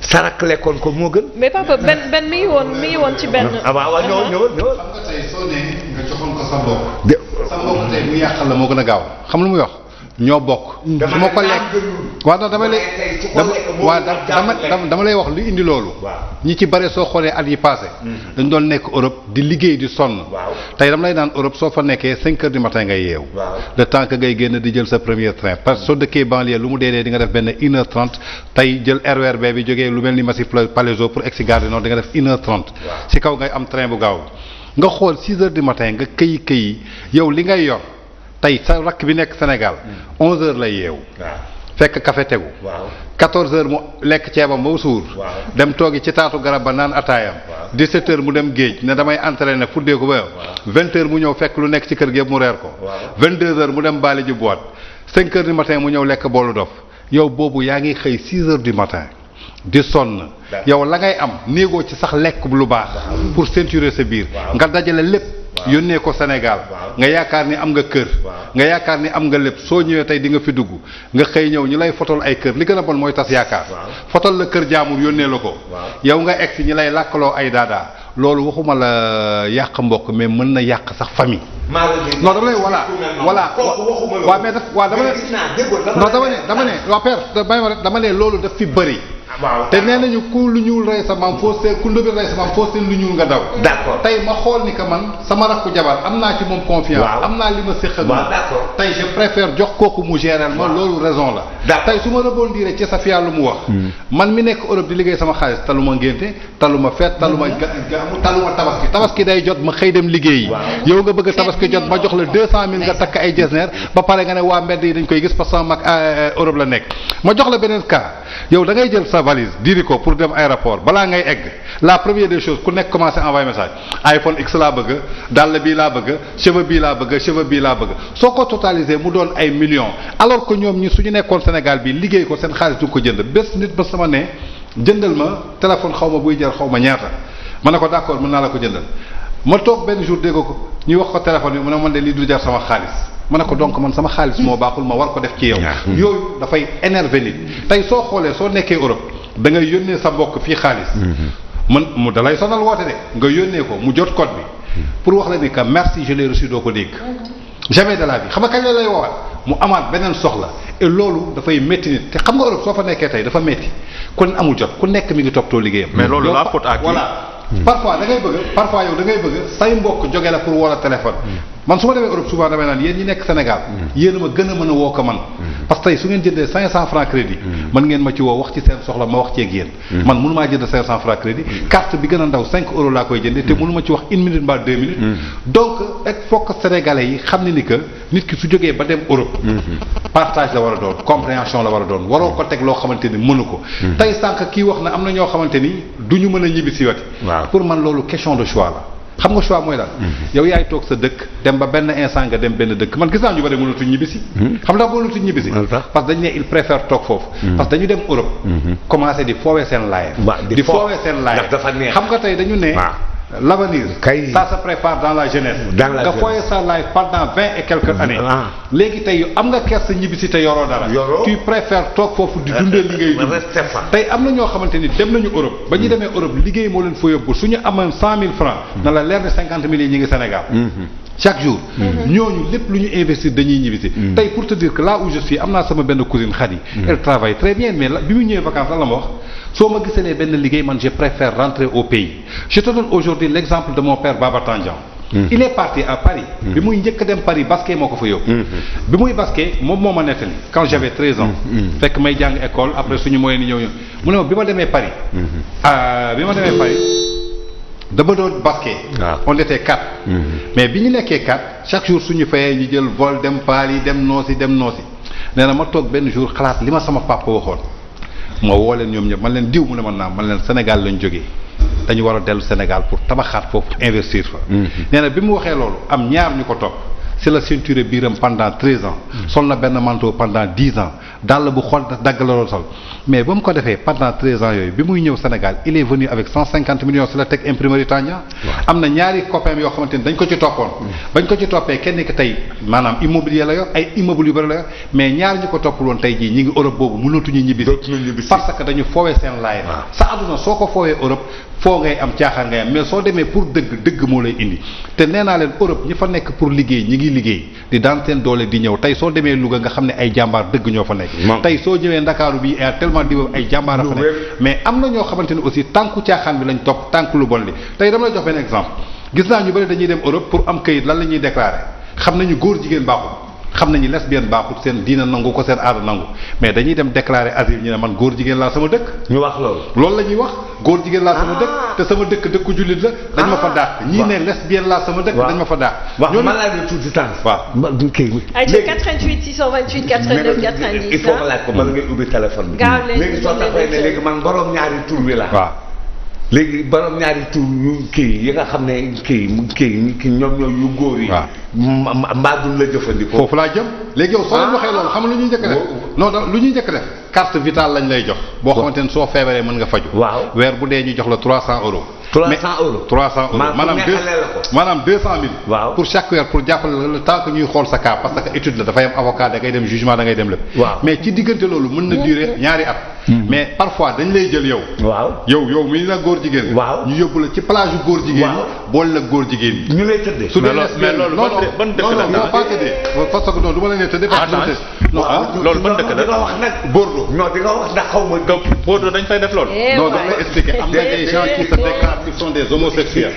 sarak lekkoon ko moo gën mais papa benn mi ngi woon ci benn waaw ñëwal xam nga tey soo nee nga joxoon ko sa mbokk tey mu yàqal la moo gën a gaaw xam lu muy wax ñoo bokk su ma ko lekk waaw non dama lay wax lu indi loolu ñi ci bare soo xoolee at yi passé dañ doon nekk Europe di liggéey di sonn tey dama lay naan Europe soo fa nekkee 5 heures du matin ngay yeewu le temps que ngay génn di jël sa premier train parce que soo dëkkee banlieue lu mu dee di nga def benn 1h30 tey jël RER bi jógee lu mel ni Massif Palaiseau pour egsi Gare du Nord di nga def 1h30 si kaw ngay am train bu gaaw nga xool 6 heures du matin nga këyi yow li ngay yor tey sa rakk bi nekk Sénégal 11h lay yeewu fekk café tegu 14h mu lekk ceebam ba suur dem toogi ci taatu garab ba naan ataayam 17h mu dem géej ne damay entraîner fuddee ko ba yow 20h mu ñëw fekk lu nekk ci kër gi yëpp mu reer ko 22h mu dem baali ji boîte 5h du matin mu ñëw lekk boolu dof yow boobu yaa ngi xëy 6h du matin di sonn yow la ngay am néegoo ci sax lekk lu baax pour ceinturer sa biir nga dajale lépp yónnee ko Sénégal nga yaakaar ni am nga kër nga yaakaar ni am nga lépp soo ñëwee tey di nga fi dugg nga xëy ñëw ñu lay fotol ay kër li gën a bon mooy tas yaakaar fotol la kër jaamur yónnee la ko yow nga egg si ñi lay làkkaloo ay daadaa loolu waxuma la yàq mbokk mais mën na yàq sax famille non dama lay voilà waaw mais daf waaw dama ne waa père dama ne loolu daf fi bëri te nee nañu ku lu ñuul rey sa maam foo seen ku ndóbin rey sa maam foo seen lu ñuul nga daw d'accord tey ma xool ni que man sama rakku jabar am naa ci moom confiance am naa li ma séq ak moom tey je préfère jox kooku mu gérer ma loolu raison la tey su ma rebondir ci Safia lu mu wax man mi nekk Europe di liggéey sama xaalis taluma ngénte taluma feet taluma tabaski day jot ma xëy dem liggéeyi yow nga bëgg tabaski jot ma jox la 200 000 nga takk ay jesner ba pare nga ne waa mbedd yi dañ koy gis parce que sama mag Europe la nekk ma jox la beneen cas yow da ngay jël sa valise diri ko pour dem aéroport balaa ngay egg la première des choses ku nekk commencé envoyer message iPhone X laa bëgg dàll bii laa bëgg cheveux bii laa bëgg soo ko totalisé mu doon ay millions alors que ñoom ñi suñu nekkoon Sénégal bi liggéey ko seen xaalis du ko jënd bés nit ba sama ne jëndal ma téléphone xaw ma buy jar xaw ma ñaata ma ne ko d'accord mën naa la ko jëndal ma toog benn jour dégg ko ñuy wax ko téléphone bi mu ne man de lii du jar sama xaalis ma ne ko donc man sama xaalis moo baaxul ma war ko def ci yow yooyu dafay énervé nit tey soo xoolee soo nekkee Europe da ngay yónnee sa mbokk fii xaalis man mu dalay sonal woote de nga yónnee ko mu jot code bi pour wax la ni que merci je l'ai reçu doo ko dégg jamais de la vie xam nga kañ la lay woowaat mu amaat beneen soxla et loolu dafay métti nit te xam nga Europe soo fa nekkee tey dafa métti ku ne amul jot ku nekk mi ngi toppatoo liggéeyam mais loolu la faute à qui voilà parfois da ngay bëgg say mbokk jóge la pour woo la téléphone man su ma demee Europe souvent damay naan yéen ñi nekk Sénégal yéen a ma gën a mën a woo ko man parce que tey su ngeen jëndee 500 francs crédit mën ngeen ma ci woo wax ci seen soxla ma wax ci ak yéen man mënu maa jënd 500 francs crédit carte bi gën a ndaw 5 euros laa koy jëndee te mënu ma ci wax 1 minute mbaa 2 minutes donc il faut que sénégalais yi xam ne ni que nit ki su jógee ba dem Europe partage la war a doon compréhension la war a doon waroo ko teg loo xamante ni mënu ko tey sànq kii wax na am na ñoo xamante ni du ñu mën a ñibbi si wati pour man loolu question de choix la xam nga choix mooy daal yow yaay toog sa dëkk dem ba benn instant nga dem benn dëkk man gis naa ñu bari mënatuñ ñibbisi xam ndax mënatuñ ñibbisi parce que dañu ne il préfère toog foofu parce que dañu dem Europe commencé di foowee seen laayef di foowee seen laayef xam nga tey dañu ne l'avenir ça se prépare dans la jeunesse nga foowee sa life pendant 20 et quelques années léegi tey am nga kersa ñibbisi te yoroo dara tu préfères toog foofu di dundee li ngay dund tey am na ñoo xamante ni dem nañu Europe ba ñu demee Europe liggéey moo leen fa yóbbu suñu amoon 100 000 francs na la leer ne 50 000 yi ñu ngi Sénégal chaque jour ñooñu lépp lu ñu investir dañuy ñibbisi tey pour te dire que là où je suis am naa sama benn cousine Khady elle travaille très bien mais bi mu ñëwee vacances lan la ma wax soo ma gisalee benn liggéey man je préfère rentrer au pays je te donne aujourd'hui l'exemple de mon père Baba Tandian il est parti à Paris bi muy njëkk dem Paris basket moo ko fa yóbbu bi muy basket moom moo ma nettali quand j'avais 13 ans fekk may jàng école après suñu moyen ni ñëw mu ne ma bi ma demee Paris dama doon basket on était 4 mais bi ñu nekkee 4 chaque jour suñu fayee ñu jël vol dem Paris dem noosi nee na ma toog benn jour xalaat li ma sama papa waxoon ma woo leen ñoom ñëpp man leen diw mu ne man naa man leen Sénégal lañ jógee dañu war a dellu Sénégal pour tabaxaat foofu investir fa nee na bi mu waxee loolu am ñaar ñu ko topp c'est la ceinture biiram pendant 13 ans sol na benn manteau pendant 10 ans dàll bu xol dagg la doon sol mais ba mu ko defee pendant 13 ans yooyu bi muy ñëw Sénégal il est venu avec 150 millions si la teg imprimerie Tandian am na ñaari copains yoo xamante ni dañ ko ci toppoon bañ ko ci toppee kenn ki tey maanaam immobilier la yor ay immeubles yu bëri la yor mais ñaar ñu ko toppul woon tey jii ñi ngi Europe boobu mënatuñu ñibbisi parce que dañu foowee seen laay sa àdduna soo ko foowee Europe foo ngay am caaxaan ngay am mais soo demee pour dëgg moo lay indi te nee naa leen Europe ñi fa nekk pour liggéey ñi ngi liggéey di daan seen doole di ñëw tey soo demee Louga nga xam ne ay jàmbaar dëgg ñoo fa nekk tey soo ñëwee Ndakaaru bi tellement di ay jàmbaar a fa nekk mais am na ñoo xamante ni aussi tànku caaxaan bi lañ topp tànku lu bon li tey dama la jox benn exemple gis naa ñu bëri dañuy dem Europe pour am këyit lan la ñuy déclarer xam nañu góor jigéen baaxul xam nañu lesbienne baaxul seen diina nangu ko seen aada nangu mais dañuy dem déclarer asile ñu ne man góor jigéen laa sama dëkk ñu wax loolu la ñuy wax góor jigéen laa sama dëkk te sama dëkk dëkku jullit la dañ ma fa dàq ñii ne lesbienne laa sama dëkk dañ ma fa dàq wax ma laaj la tuuti temps ay 88 628 89 90 il faut nga laaj ko bala ngay ubbi téléphone bi léegi soo taxawee ne léegi man borom ñaari tur wi la waaw léegi borom ñaari tur yu kii yi nga xam ne kii ñoom ñoo yu góor yi mbaa duñ la jëfandikoo foofu laa jëm léegi yow soo leen waxee loolu xam lu ñuy njëkk def non lu ñuy njëkk def carte vitale lañ lay jox. boo xamante ne soo feebaree mën nga faju. waaw weer bu dee ñu jox la 300 euros. 300 euros 300 euros maanaam 200 000. waaw pour chaque weer pour jàppale la le temps que ñuy xool sa cas parce que étude la dafay am avocat da ngay dem jugement da ngay dem lépp. waaw mais ci diggante loolu mën na durer ñaari at. mais parfois dañ lay jël yow. waaw yow mi la góor jigéen. waaw ñu yóbbu la ci plage yu góor jigéen ñi. boole la góor jigéen ñi. ñu lay tëddee. su dee mais loolu ban dëkk la non pas tëddee parce que non du ma la nee tëddee parce que non loolu ban dëkk di nga wax nag Bordeaux. non di nga wax ndax xaw ma Bordeaux dañ fay def loolu. non dama lay expliquer am na des gens qui se déclarent qui sont des homosexuels.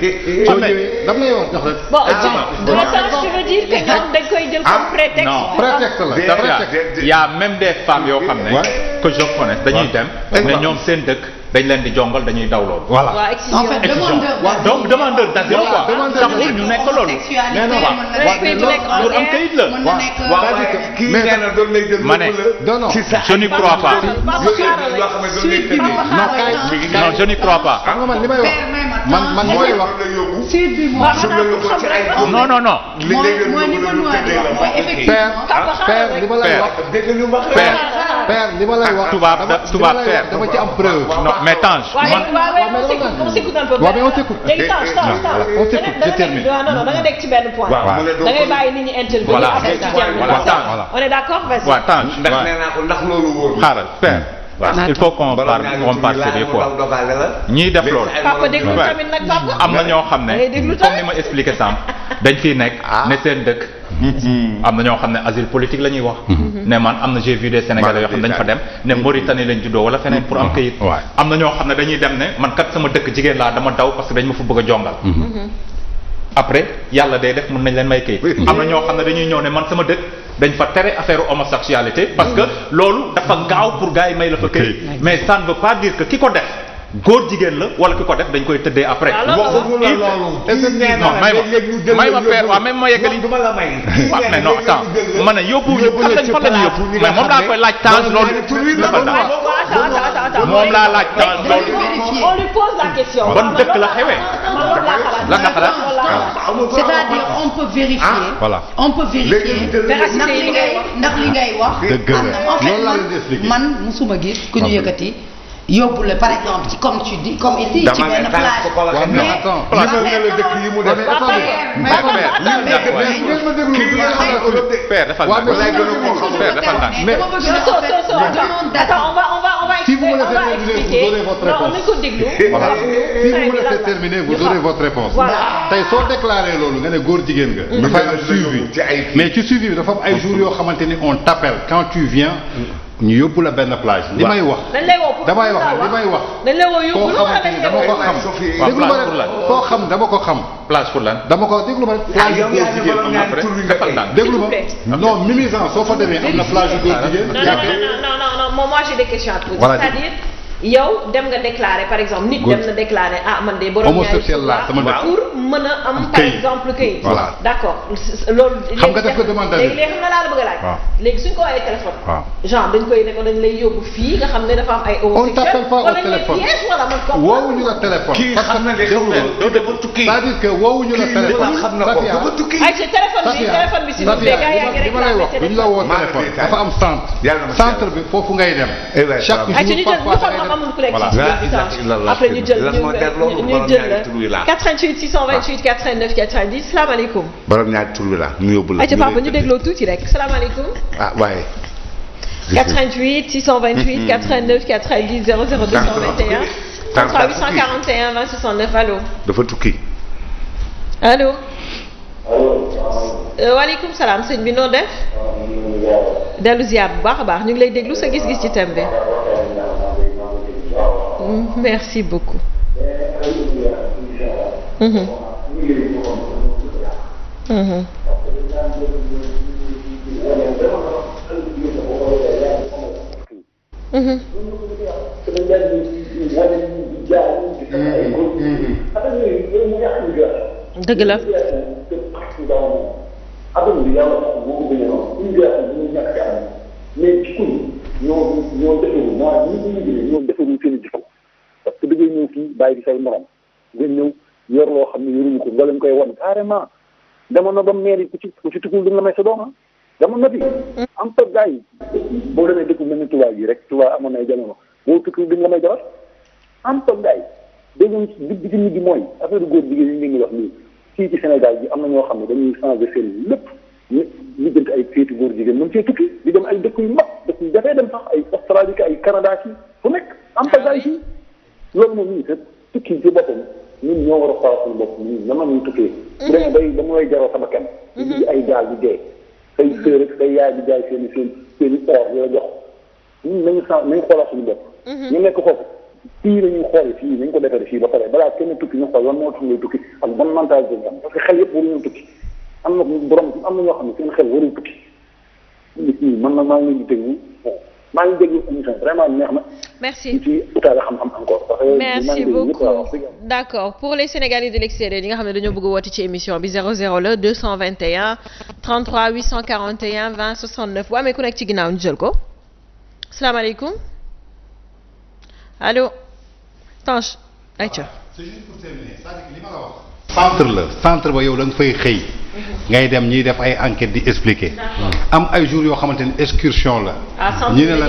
soo ñëwee dama lay wax jox rek. bon tu veux dire que ñoom dañ koy jël comme prétexte. non prétexte la. y a même des femmes yoo xam ne. que je connais dañuy dem. mais ñoom seen dëkk dañ leen di jongal dañuy daw loolu. voilà en fait donc demandeur d'asile quoi. taxul ñu nekk loolu. mais non pour am kayit la. kii nee na doon lay jël ma ne non je n'y crois pas. non je n'y crois pas. xam nga man li may wax man li may wax. non non non. père li ma lay wax. père li ma lay wax. tubaab père dama ci am preuve. non mais Tange. on s'écoute un peu. waaw mais on t'écoute. léegi Tange on t'écoute je termine. non da nga nekk ci benn point. da ngay bàyyi nit ñi intervenir. voilà voilà on est d'accord vas-y. waaw Tange. ndax nee naa ko ndax loolu wóor. xaaral père. il faut qu'on parle sérieux quoi. ñiy def loolu. papa déglu tamit nag papa. am na ñoo xam ne comme ni ma expliqué sànq dañ fiy nekk ne seen dëkk. am na ñoo xam ne asile politique la ñuy wax. ne man am na j'ai vu des Sénégalais yoo xam ne dañ fa dem ne Mauritanie lañ juddoo wala feneen pour am këyit. am na ñoo xam ne dañuy dem ne man kat sama dëkk jigéen laa dama daw parce que dañ ma fa bëgg a jongal. après yàlla day def mën nañ leen may këyit. am na ñoo xam ne dañuy ñëw ne man sama dëkk dañ fa tere affaire homosexualité parce que loolu dafa gaaw pour gars yi may la fa këyit. mais ça ne veut pas dire que ki ko def góor jigéen la wala ki ko def dañ koy tëddee après. non may ma père waaw même ma yeggali. waaw mais non attends ma ne yóbbu fan lañ yóbbu mais moom laa koy laaj temps loolu. moom laa laaj temps loolu. on lui pose la question. ban dëkk la xewee. la nga xalaat. c'est-à-dire on peut vérifier. voilà on peut vérifier ndax li ngay wax. dëgg la en fait man musuma gis ku ñu yëkkati. yóbbu la par exemple ci comme tu dis comme ici ci benn plage. mais attends père defal on va si vous me laissez terminer vous aurez votre réponse. tey soo déclaré loolu nga ne góor jigéen nga. dafa am suivi mais ci suivi bi dafa am ay jours yoo xamante ni on t'appelle quand tu viens. ñu yóbbu la benn plage. li may wax damay wax li may wax. dañ lay woo yóbbu koo xamante ni dama ko xam. déglu ma rek koo xam dama ko xam. plage pour lan. dama ko déglu ma rek. plage yu góor jigéen am na après defal naa déglu ma non Mimizan soo fa demee am na plage yu góor jigéen. non moi j'ai des questions à poser. Voilà. C'est-à-dire yow dem nga déclarer par exemple nit dem na déclarer ah man de borom homosexuel la sama dëkk pour mën a am par exemple këyit. voilà d'accord loolu. xam nga def ko demande léegi xam nga laa la bëgg a laaj. léegi suñ ko woowee téléphone. genre dañ koy ne ko dañ lay yóbbu fii nga xam ne dafa am ay on t'appelle pas au téléphone wala man comme woowuñu la téléphone. kii xam na ne dafa tukki. c'est-à-dire que woowuñu la téléphone. xam na ko dafa tukki. ay ci téléphone bi si Safia li ma lay wax duñ la woo téléphone dafa am centre bi foofu ngay dem. chaque jour parfois après ñu jël 88 628 89 90 salaamaaleykum. borom ñaari tur bi la ñu yóbbu la. ayca papa ñu dégloo tuuti rek salaamaaleykum. ah waaye. 88 628 89 90 00 221. 33 841 20 69 allo. dafa tukki. allo. waaleykum salaam sëñ bi noo def. dellu ziar bu baax a baax ñu ngi lay déglu sa gis-gis ci thème bi. Merci beaucoup. dëgg la. parce que da ngay ñëw fii bàyyi say morom nga ñëw yor loo xam ne yoruñu ko nga leen koy wan carrément dama na ba maire yi ku ci tukkul duñ la may sa doom dama na fi am ta gars yi boo demee dëkk mel ni Touba yi rek Touba amoon na ay jamono boo tukki duñ la may jabar am ta gars yi dégg bi ci nit gi mooy affaire góor jigéen yi ngi wax nii fii ci Sénégal bi am na ñoo xam ne dañuy changer seen lépp ñu jënd ay féeti góor jigéen mën cee tukki di dem ay dëkk yu mag dëkk yu dafay dem sax ay Australie ay Canada ki fu nekk am ta gars yi loolu moom ñii sax tukki ci boppam ñun ñoo war a xoolal suñu bopp ñun nan la ñuy tukkee. bu demee bay dama lay jaroo sama kenn. di ay gaal di dee. say sœur ak say yaay di jaay seen i or di la jox ñun nañu xoolal suñu bopp. ñu nekk foofu fii la ñuy xool fii nañu ko defee fii ba pare balaa kenn tukki ñu xool lan moo tax ngay tukki ak ban mentalité nga am parce que xel yëpp waruñu tukki am na borom am na ñoo xam ne seen xel waruñu tukki nit ñi man maa ngi leen di déglu maa ngi déglu émission vraiment neex na. merci ci utaale xam-xam encore. parce que merci beaucoup d'accord pour les Sénégalais de l'extérieur yi nga xam ne dañoo bëgg a woote ci émission bi 00 la 221 33 841 20 69 bu amee ku nekk ci ginnaaw ñu jël ko salaamaaleykum allo Tange ayca. c'est juste pour terminer c'est-à-dire que li ma la wax. centre ba yow da nga fay xëy. ngay dem ñuy def ay enquête di expliquer. am ay jours yoo xamante ni excursion la. ñu ne la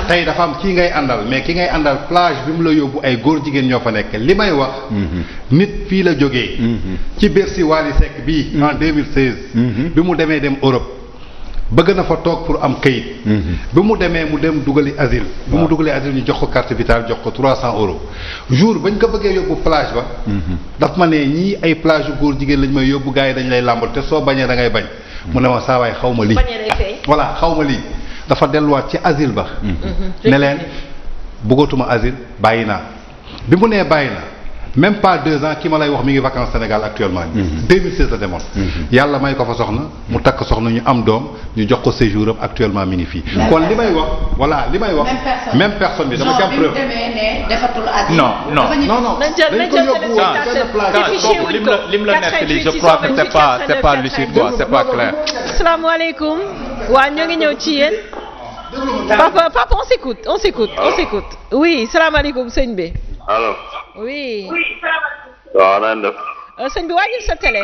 tey dafa am kii ngay àndal mais ki ngay àndal plage bi mu la yóbbu ay góor jigéen ñoo fa nekk li may wax. nit fii la jógee. ci Bercy Wally Seck bii. en 2016. bi mu demee dem Europe. bëgg na fa toog pour am kayit. bi mu demee mu dem dugali asile. bi mu dugalee asile ñu jox ko carte vitale jox ko 300 euros. jour bañ ko bëggee yóbbu plage ba. daf ma ne ñii ay plage yu góor jigéen lañ may yóbbu gars yi dañ lay làmbal te soo bañee da ngay bañ. mu ne ma saa waay xaw ma lii. voilà xaw ma lii dafa delluwaat ci asile ba. ne leen bëggatuma asile bàyyi naa bi mu nee bàyyi naa. même pas 2 ans ki ma lay wax mi ngi vacances Sénégal actuellement. 2016 la demoon. yàlla may ko fa soxna mu takk soxna ñu am doom ñu jox ko séjour am actuellement mi ngi fii. kon li may wax voilà li may wax. même personne bi dama jàpp preuve. non. nañ jël lim la nettali je crois que c'est pas lucide quoi c'est pas clair. salaamaaleykum waa ñoo ngi ñëw ci yéen. papa on s'écoute. oui salaamaaleykum sëñ bi. allo. oui. waaw na ngeen def. sëñ bi wàññil sa télé.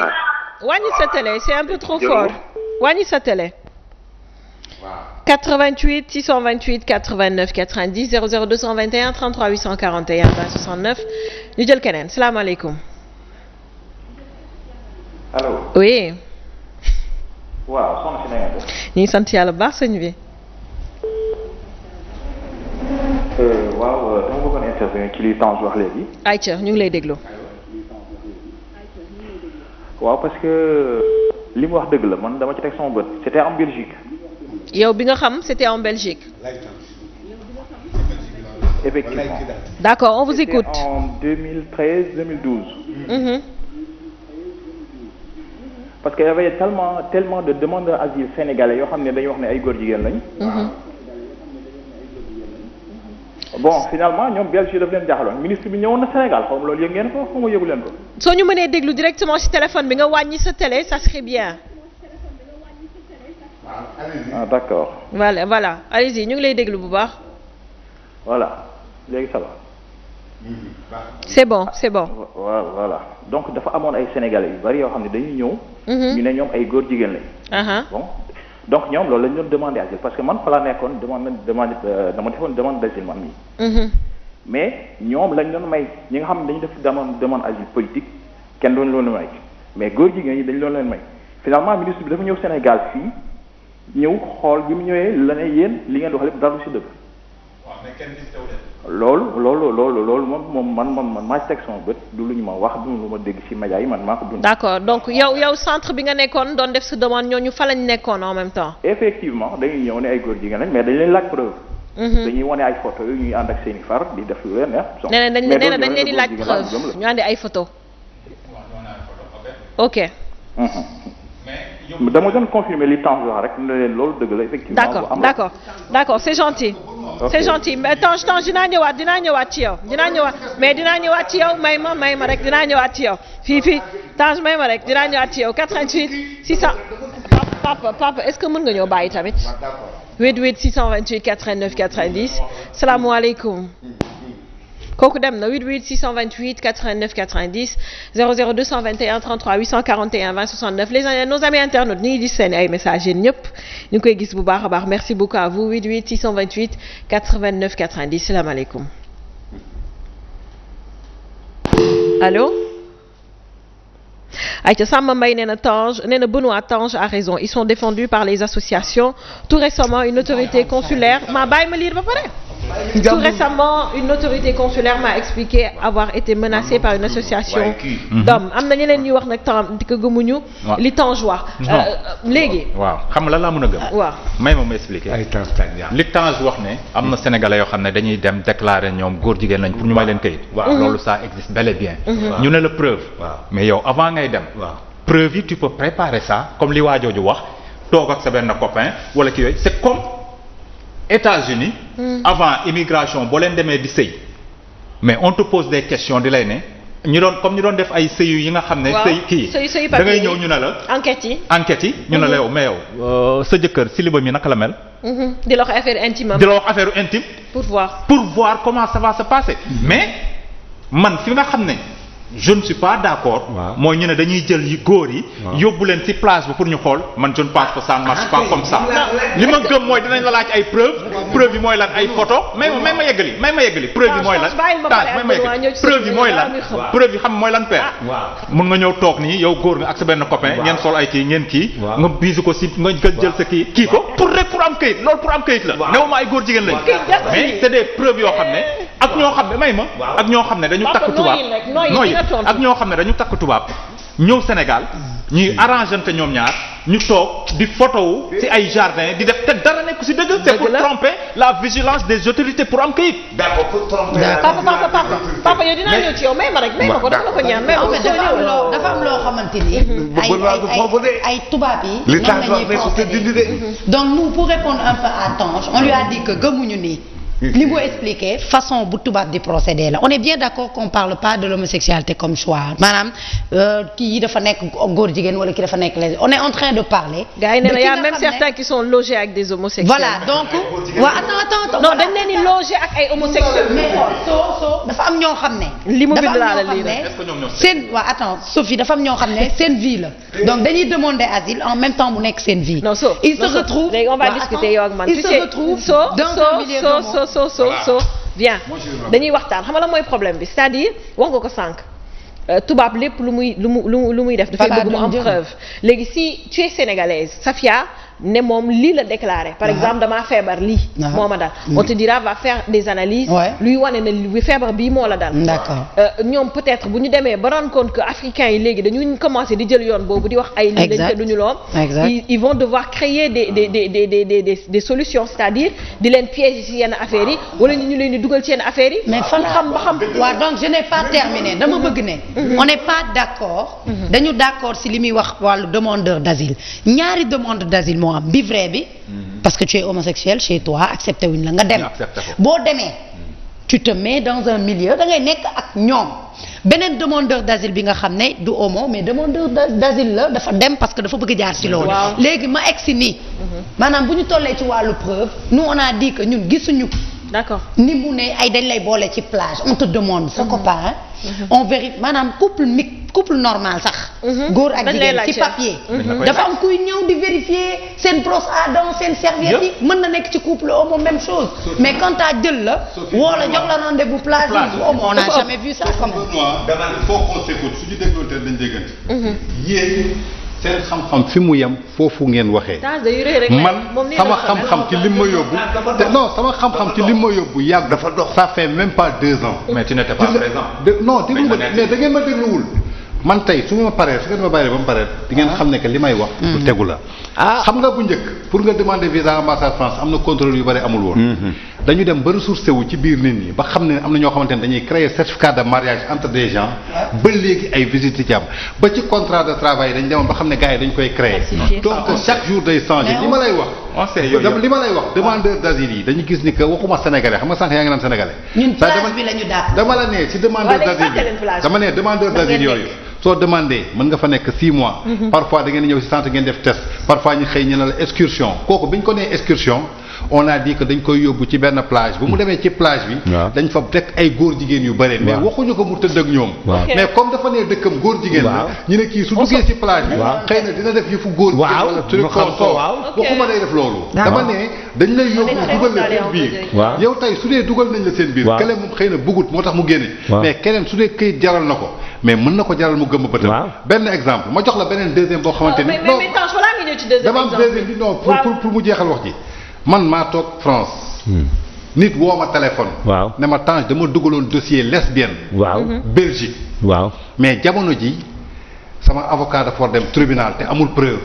C'est un peu trop fort. wàññil sa télé. 88 628 89 90 00 221 33 841 20 69 ñu jël keneen salaamaaleykum. allo. oui. waaw soxna si na ngeen def. ñu ngi sant yàlla bu baax sëñ bi. waaw dama bëggoon intervenir ci li Tange wax léegi. ayca ñu ngi lay déglu. waaw parce que li mu wax dëgg la man dama ci teg sama bët c'était en Belgique. yow bi nga xam c'était en Belgique. effectivement. d'accord on vous écoute. C'était en 2013-2012. parce que y avait tellement de demandeurs d'asile sénégalais yoo xam ne dañuy wax ne ay góor jigéen lañ. bon finalement ñoom Belgique daf leen jaaxaloon ministre bi ñëwoon na Sénégal xaw ma loolu yëg ngeen ko xaw ma yëgu leen ko. soo ñu mënee déglu directement ci téléphone bi nga wàññi sa télé ça serait bien. ah d'accord. voilà allez-y ñu ngi lay déglu bu baax. voilà léegi ça va. c'est bon. voilà donc dafa amoon ay sénégalais yu bari yoo xam ne dañuy ñëw. ñu ne ñoom ay góor jigéen lañ. bon. donc ñoom loolu lañ doon demandé asile parce que man fa laa nekkoon dama defoon demande d'asile man mii. mais ñoom lañ doon may ñi nga xam ne dañu def demande asile politique kenn doon loolu may mais góor jigéen ñi dañ loolu leen may finalement ministre bi dafa ñëw Sénégal fii ñëw xool bi mu ñëwee la ne yéen li ngeen di wax lépp dara du si dëgg. waaw mais kenn gis teew leen. loolu moom man maa ci teg sama bët du lu ñu ma wax du lu ma dégg ci média yi man maa ko dund. d'accord donc yow centre bi nga nekkoon doon def sa demande ñooñu fa lañ nekkoon en même temps. effectivement dañuy ñëw ne ay góor jigéen lañ mais dañ leen laaj preuve. dañuy wane ay photo yu ñuy ànd ak seen i far di def lu leen neex. nee na dañ leen di laaj preuve ñu andi ay photo. ok. dama doon confirmer li Tange wax rek ne leen loolu dëgg la effectivement. d'accord c'est gentil. c'est gentil mais Tange dinaa ñëwaat ci yow mais dinaa ñëwaat ci yow may ma rek dinaa ñëwaat ci yow fii Tange may ma rek dinaa ñëwaat ci yow 88 600 papa est-ce que mën nga ñëw bàyyi tamit 88 628 89 90 salaamaaleykum kooku dem na 88 628 89 90 00 221 33 841 20 69 nos amis internautes ñu ngi gis seen ay messages yéen ñëpp ñu ngi koy gis bu baax a baax merci beaucoup à vous 88 628 89 90 salaamaaleykum allo. Aïcha Samba Mbaye nee na Benoît Tange a raison ils sont défendus par les associations tout récemment une autorité consulaire ma bàyyi ma lire ba pare. Tout récemment une autorité consulaire m'a expliqué avoir été menacée par une association d'hommes am na ñeneen ñuy wax nag temps di ko gëmuñu li Tange wax léegi waaw xam nga lan laa mën a gëm waaw may ma expliquer li Tange wax ne am na sénégalais yoo xam ne dañuy dem déclarer ñoom góor jigéen lañ pour ñu may leen kayit loolu ça existe bel et bien ñu ne la preuve mais yow avant ngay dem preuve yi tu peux préparer ça comme li waajooju wax toog ak sa benn copain wala ki yooyu c'est comme États-Unis avant immigration boo leen demee di sëy mais on te pose des questions di lay ne ñu doon def ay sëyu yi nga xam ne sëy kii da ngay ñëw ñu ne la enquête yi ñu ne la yow mais yow sa jëkkër siliba mi naka la mel di la wax affaire intime pour voir comment ça va se passer mais man fi nga xam ne je ne suis pas d'accord mooy ñu ne dañuy jël yi góor yi yóbbu leen ci place bi pour ñu xool man je ne pense que ça ne marche pas comme ça li ma gëm mooy dinañ la laaj ay preuve yi mooy lan ay photo may ma yeggali preuve yi mooy lan preuve yi mooy lan preuve yi xam mooy lan père mun nga ñëw toog nii yow góor nga ak sa benn copain ngeen sol ay kii ngeen kii nga bisu ko si nga jël sa kii ko pour am këyit loolu pour am këyit la néew ma ay góor jigéen lañ mais c'est des preuves yoo xam ne ak ñoo xam ne may ma ak ñoo xam ne dañu takk tubaab ak ñoo xam ne dañu takk tubaab ñëw Sénégal ñuy arrangeante ñoom ñaar ñu toog di photo wu ci ay jardin di def te dara nekk ci dëgg c'est pour tromper la vigilance des autorités pour am kayit. d'accord pour tromper papa yow dinaa ñëw ci yow may ma ko dafa la ko ñaan may ma ko dafa am loo xamante ni ay tubaab yi li tax donc nous pour répondre un peu à Tange on lui a dit que gëmuñu nii li mu expliqué façon bu tubaab di procéder la on est bien d'accord qu'on parle pas de l'homosexualité comme choix maanaam kii dafa nekk góor jigéen wala kii dafa nekk les on est en train de parler. gars yi nee na y a même certains qui sont logés avec des homosexuels. voilà donc attends non dañ leen di loger ak ay homosexuels. mais soo dafa am ñoo xam ne. li mu bind laa la lii seen attends Sophie dafa am ñoo xam ne seen vie la donc dañuy demander asile en même temps mu nekk seen vie. non ils se retrouvent léegi on va discuter yow ak man. ils se retrouvent dans un milieu so bien dañuy waxtaan xam nga la mooy problème bi c'est-à-dire wax nga ko sànq tubaab lépp lu muy def dafay bëgg mu am preuve léegi si tu es sénégalaise Safia ne moom lii la déclaré par exemple damaa feebar lii moo ma dal on te dira va faire des analyses luy wane ne li feebar bii moo la dal d'accord ñoom peut-être bu ñu demee ba rendre compte que africains yi léegi dañu commencé di jël yoon boobu di wax ay lii lañ te duñu lool ils vont devoir créer des solutions c'est-à-dire di leen piéger ci yenn affaires yi wala ñu leen di dugal ci yenn affaires yi mais fan xam ba xam waaw donc je n'ai pas terminé dama bëgg ne on n'est pas d'accord dañu d'accord ci li muy wax wàllu demandeur d'asile ñaari demande d'asile moo am bi vrai bi parce que tu es homosexuel chez toi accepté wuñ la nga dem boo demee tu te mets dans un milieu da ngay nekk ak ñoom beneen demandeur d'asile bi nga xam ne du homo mais demandeur d'asile la dafa dem parce que dafa bëgg jaar ci loolu léegi ma egsi nii maanaam bu ñu tollee ci wàllu preuve nous on a dit que ñun gisuñu d'accord ni mu ne ay dañ lay boole ci plage on te demande sa copain on vérifie maanaam couple normal sax góor ak jigéen ci papier dafa am kuy ñëw di vérifier seen brosse à dents seen serviette yi mën na nekk ci couple homo même chose mais quand à jël la woo la jox la rendez-vous plage homo on n'a jamais vu ça comme dama il faut qu'on s'écoute suñu dégloonte dañ déggante yéen seen xam-xam fi mu yem foofu ngeen waxee man sama xam-xam ci lim ma yóbbu sama xam-xam ci lim ma yóbbu yàgg dafa dox ça fait même pas 2 ans mais tu n'étais pas présent non déglu ma mais da ngeen ma dégluwul man tey su ma paree su ngeen ma bàyyee ba mu paree di ngeen xam ne que li may wax lu tegu la xam nga bu njëkk pour nga demander visa ambassade France am na contrôle yu bari amul woon dañu dem ba ressourcé wu ci biir nit ñi ba xam ne am na ñoo xamante ne dañuy créer certificat de mariage entre des gens ba léegi ay visites ci am ba ci contrat de travail dañu demoon ba xam ne gars yi dañu koy créer donc chaque jour day changer li ma lay wax li ma lay wax demandeur d'asile yi dañu gis ni que waxuma sénégalais xam nga sànq yaa ngi naan sénégalais ñun plage bi la ñu dàq dama la ne ci demandeur d'asile bi dama ne demandeur d'asile yooyu soo demandé mën nga fa nekk 6 mois parfois da ngeen ñëw ci centre ngeen def test parfois ñu xëy ñu ne la excursion kooku bi ñu ko nee excursion on a dit que dañ koy yóbbu ci benn plage bu mu demee ci plage bi dañ fa teg ay góor jigéen yu bëri mais waxuñu ko mu tëdd ak ñoom mais comme dafa ne dëkkam góor jigéen la ñu ne kii su duggee ci plage bi xëy na dina def yëfu góor jigéen wala truc consort waxuma day def loolu dama ne dañ lay yóbbu dugal la seen biir yow tey su dee dugal nañ la seen biir kële moom xëy na bëggut moo tax mu génne mais keneen su dee këyit jaral na ko mais mën na ko jaral mu gëmm bëtam benn exemple ma jox la beneen deuxième boo xamante ni dama am deuxième bi non pour mu jeexal wax ji man maa toog France nit woo ma téléphone ne ma Tange dama dugaloon dossier lesbienne Belgique mais jamono ji sama avocat dafa war dem tribunal te amul preuve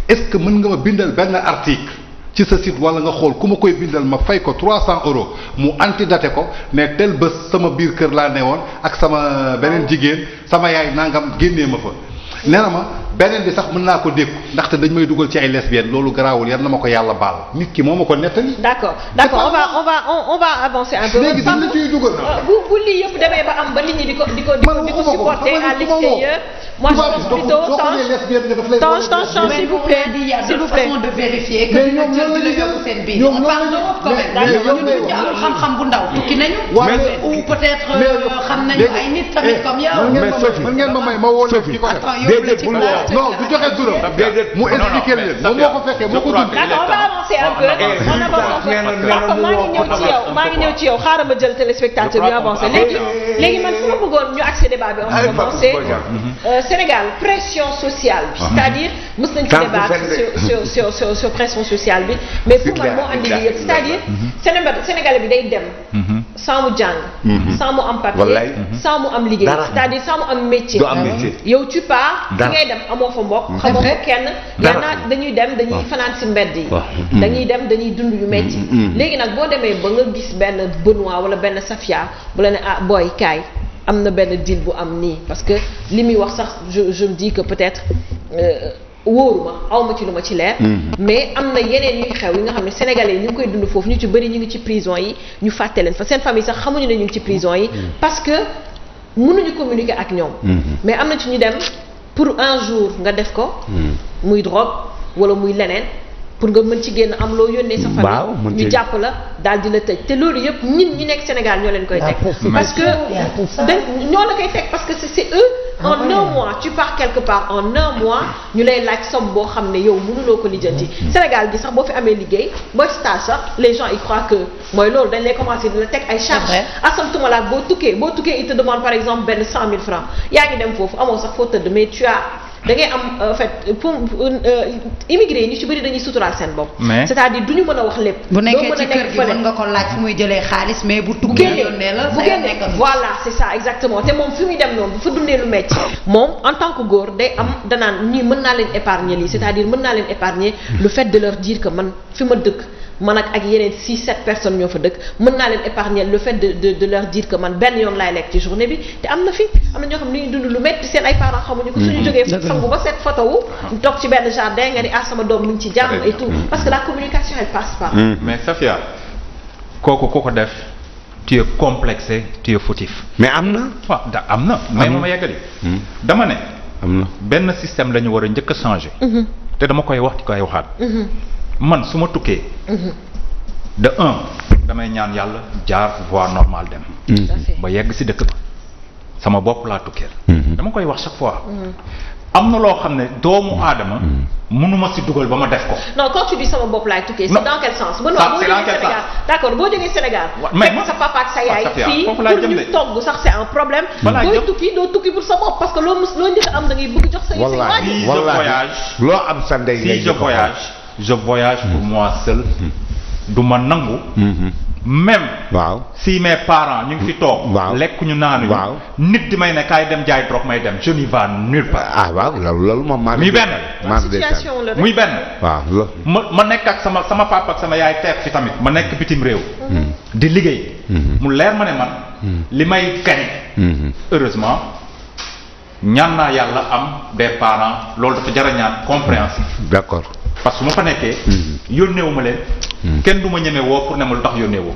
est-ce que mën nga ma bindal benn article ci sa site wala nga xool ku ma koy bindal ma fay ko 300 euros mu antidaté ko ne tel bés sama biir kër laa newoon ak sama beneen jigéen sama yaay nangam génnee ma fa nee na ma beneen bi sax mën naa ko dékku ndaxte dañ may dugal ci ay lesbiennes loolu garaawul yar na ma ko yàlla baal nit ki moo ma ko nettali. d'accord on va avancer un peu. léegi dañ la ciy dugal. bu lii yëpp demee ba am ba nit ñi di ko supporter à l'extérieur. moi je pense plutôt Tange s'il vous plaît s'il vous plaît. façon de vérifier que dina jël dina yóbbu seen biir. on parle d'Europe quand même. ñu am xam-xam bu ndaw tukki nañu. ou peut-être xam nañu ay nit tamit comme yow. mën ngeen ma may ma woo leen ki ko def. non du joxe turam mu expliquer leen moom moo ko fekkee moo ko dund. d'accord on va avancer un peu on avance un peu maa ngi ñëw ci yow xaaral ma jël téléspectateur bi avancé léegi man fu ma bëggoon ñu accès débat bi en ce moment c'est Sénégal pression sociale bi c'est-à-dire mës nañ ci débattre sur pression sociale bi mais pour man moo andi lii yëpp c'est-à-dire Sénégalais bi day dem sans mu jàng sans mu am papier sans mu am liggéey c'est-à-dire sans mu am métier yow tu pars ngay dem amoo fa mbokk xamoo fa kenn yanaa dañuy dem dañuy fanaan si mbedd yi dañuy dem dañuy dund yu metti léegi nag boo demee ba nga gis benn Benoît wala benn Safia bu la ne ah booy kaay am na benn deal bu am nii parce que li muy wax sax je me dis que peut-être wóoruma awma ci lu ma ci leer mais am na yeneen yuy xew yi nga xam ne sénégalais yi ñu ngi koy dund foofu ñu ci bëri ñu ngi ci prison yi ñu fàtte leen fa seen famille sax xamuñu ne ñu ngi ci prison yi parce que mënuñu communiquer ak ñoom mais am na ci ñu dem pour un jour nga def ko muy drogue wala muy leneen pour nga mën ci génn am loo yónnee sa famille ñu jàpp la daal di la tëj te loolu yëpp ñi nekk Sénégal ñoo leen koy teg parce que ñoo la koy teg parce que c'est eux en un mois tu pars quelque part en un mois ñu lay laaj somme boo xam ne yow mënuloo ko lijjanti Sénégal gi sax boo fi amee liggéey booy stage sax les gens ils croient que mooy loolu dañ lay commencer di la teg ay charges asamtuma laak boo tukkee il te demande par exemple benn 100 000 francs yaa ngi dem foofu amoo sax foo tëdd mais tu as da ngay am en fait pour immigré yi ñu ci bëri dañuy suturaal seen bopp. c'est-à-dire du ñu mën a wax lépp. bu nekkee ci kër gi mën nga ko laaj fu muy jëlee xaalis mais bu tukkee yónnee la bu génnee voilà c'est ça exactement te moom fi muy dem noonu bu fa dundee lu metti moom en tant que góor day am danaan ñii mën naa leen épargner lii c'est-à-dire mën naa leen épargner le fait de leur dire que man fi ma dëkk man ak yeneen 6-7 personnes ñoo fa dëkk mën naa leen épargner le fait de leur dire que man benn yoon laay lekk ci journée bi te am na ñoo xam ne ñuy dund lu metti seen ay parents xamuñu ko suñu jógee sangu ba set photo wu toog ci benn jardin nga ni sama doom mu ngi ci jàmm et tout parce que la communication elle passe pas mais Safia kooku ko def tu es complexé tu es fautif mais am na waaw am na mais ma yeggali dama ne am na benn système la ñu war a njëkk a changer te dama koy wax di koy waxaat man su ma tukkee de damay ñaan yàlla jaar voie normale dem ba yegg si dëkk ba sama bopp laa tukkeel dama koy wax chaque fois am na loo xam ne doomu aadama mënuma si dugal ba ma def ko non quand tu dis sama bopp laay tukkee c'est dans quel sens boo jógee Sénégal d'accord boo jógee Sénégal fekk sa papa ak sa yaay fii pour ñu togg sax c'est un problème booy tukki doo tukki pour sa bopp parce que loo njëkk am da ngay bëgg jox sa wallaahi loo am sa ndey si je voyage pour moi seul du ma nangu même si mes parents ñu ngi fi toog lekk ñu naanuñu nit di may ne kaay dem jaay drogue may dem je n'y vais nulle part loolu moom muy benn muy benn ma nekk ak sama papa ak sama yaay teeg fi tamit ma nekk bitim réew di liggéey mu leer ma ne man li may gañe heureusement ñaan naa yàlla am des parents loolu dafa jar a ñaan compréhensif d'accord parce que su ma fa nekkee yónneewu ma leen kenn du ma ñeme woo pour ne ma lu tax yónnee woo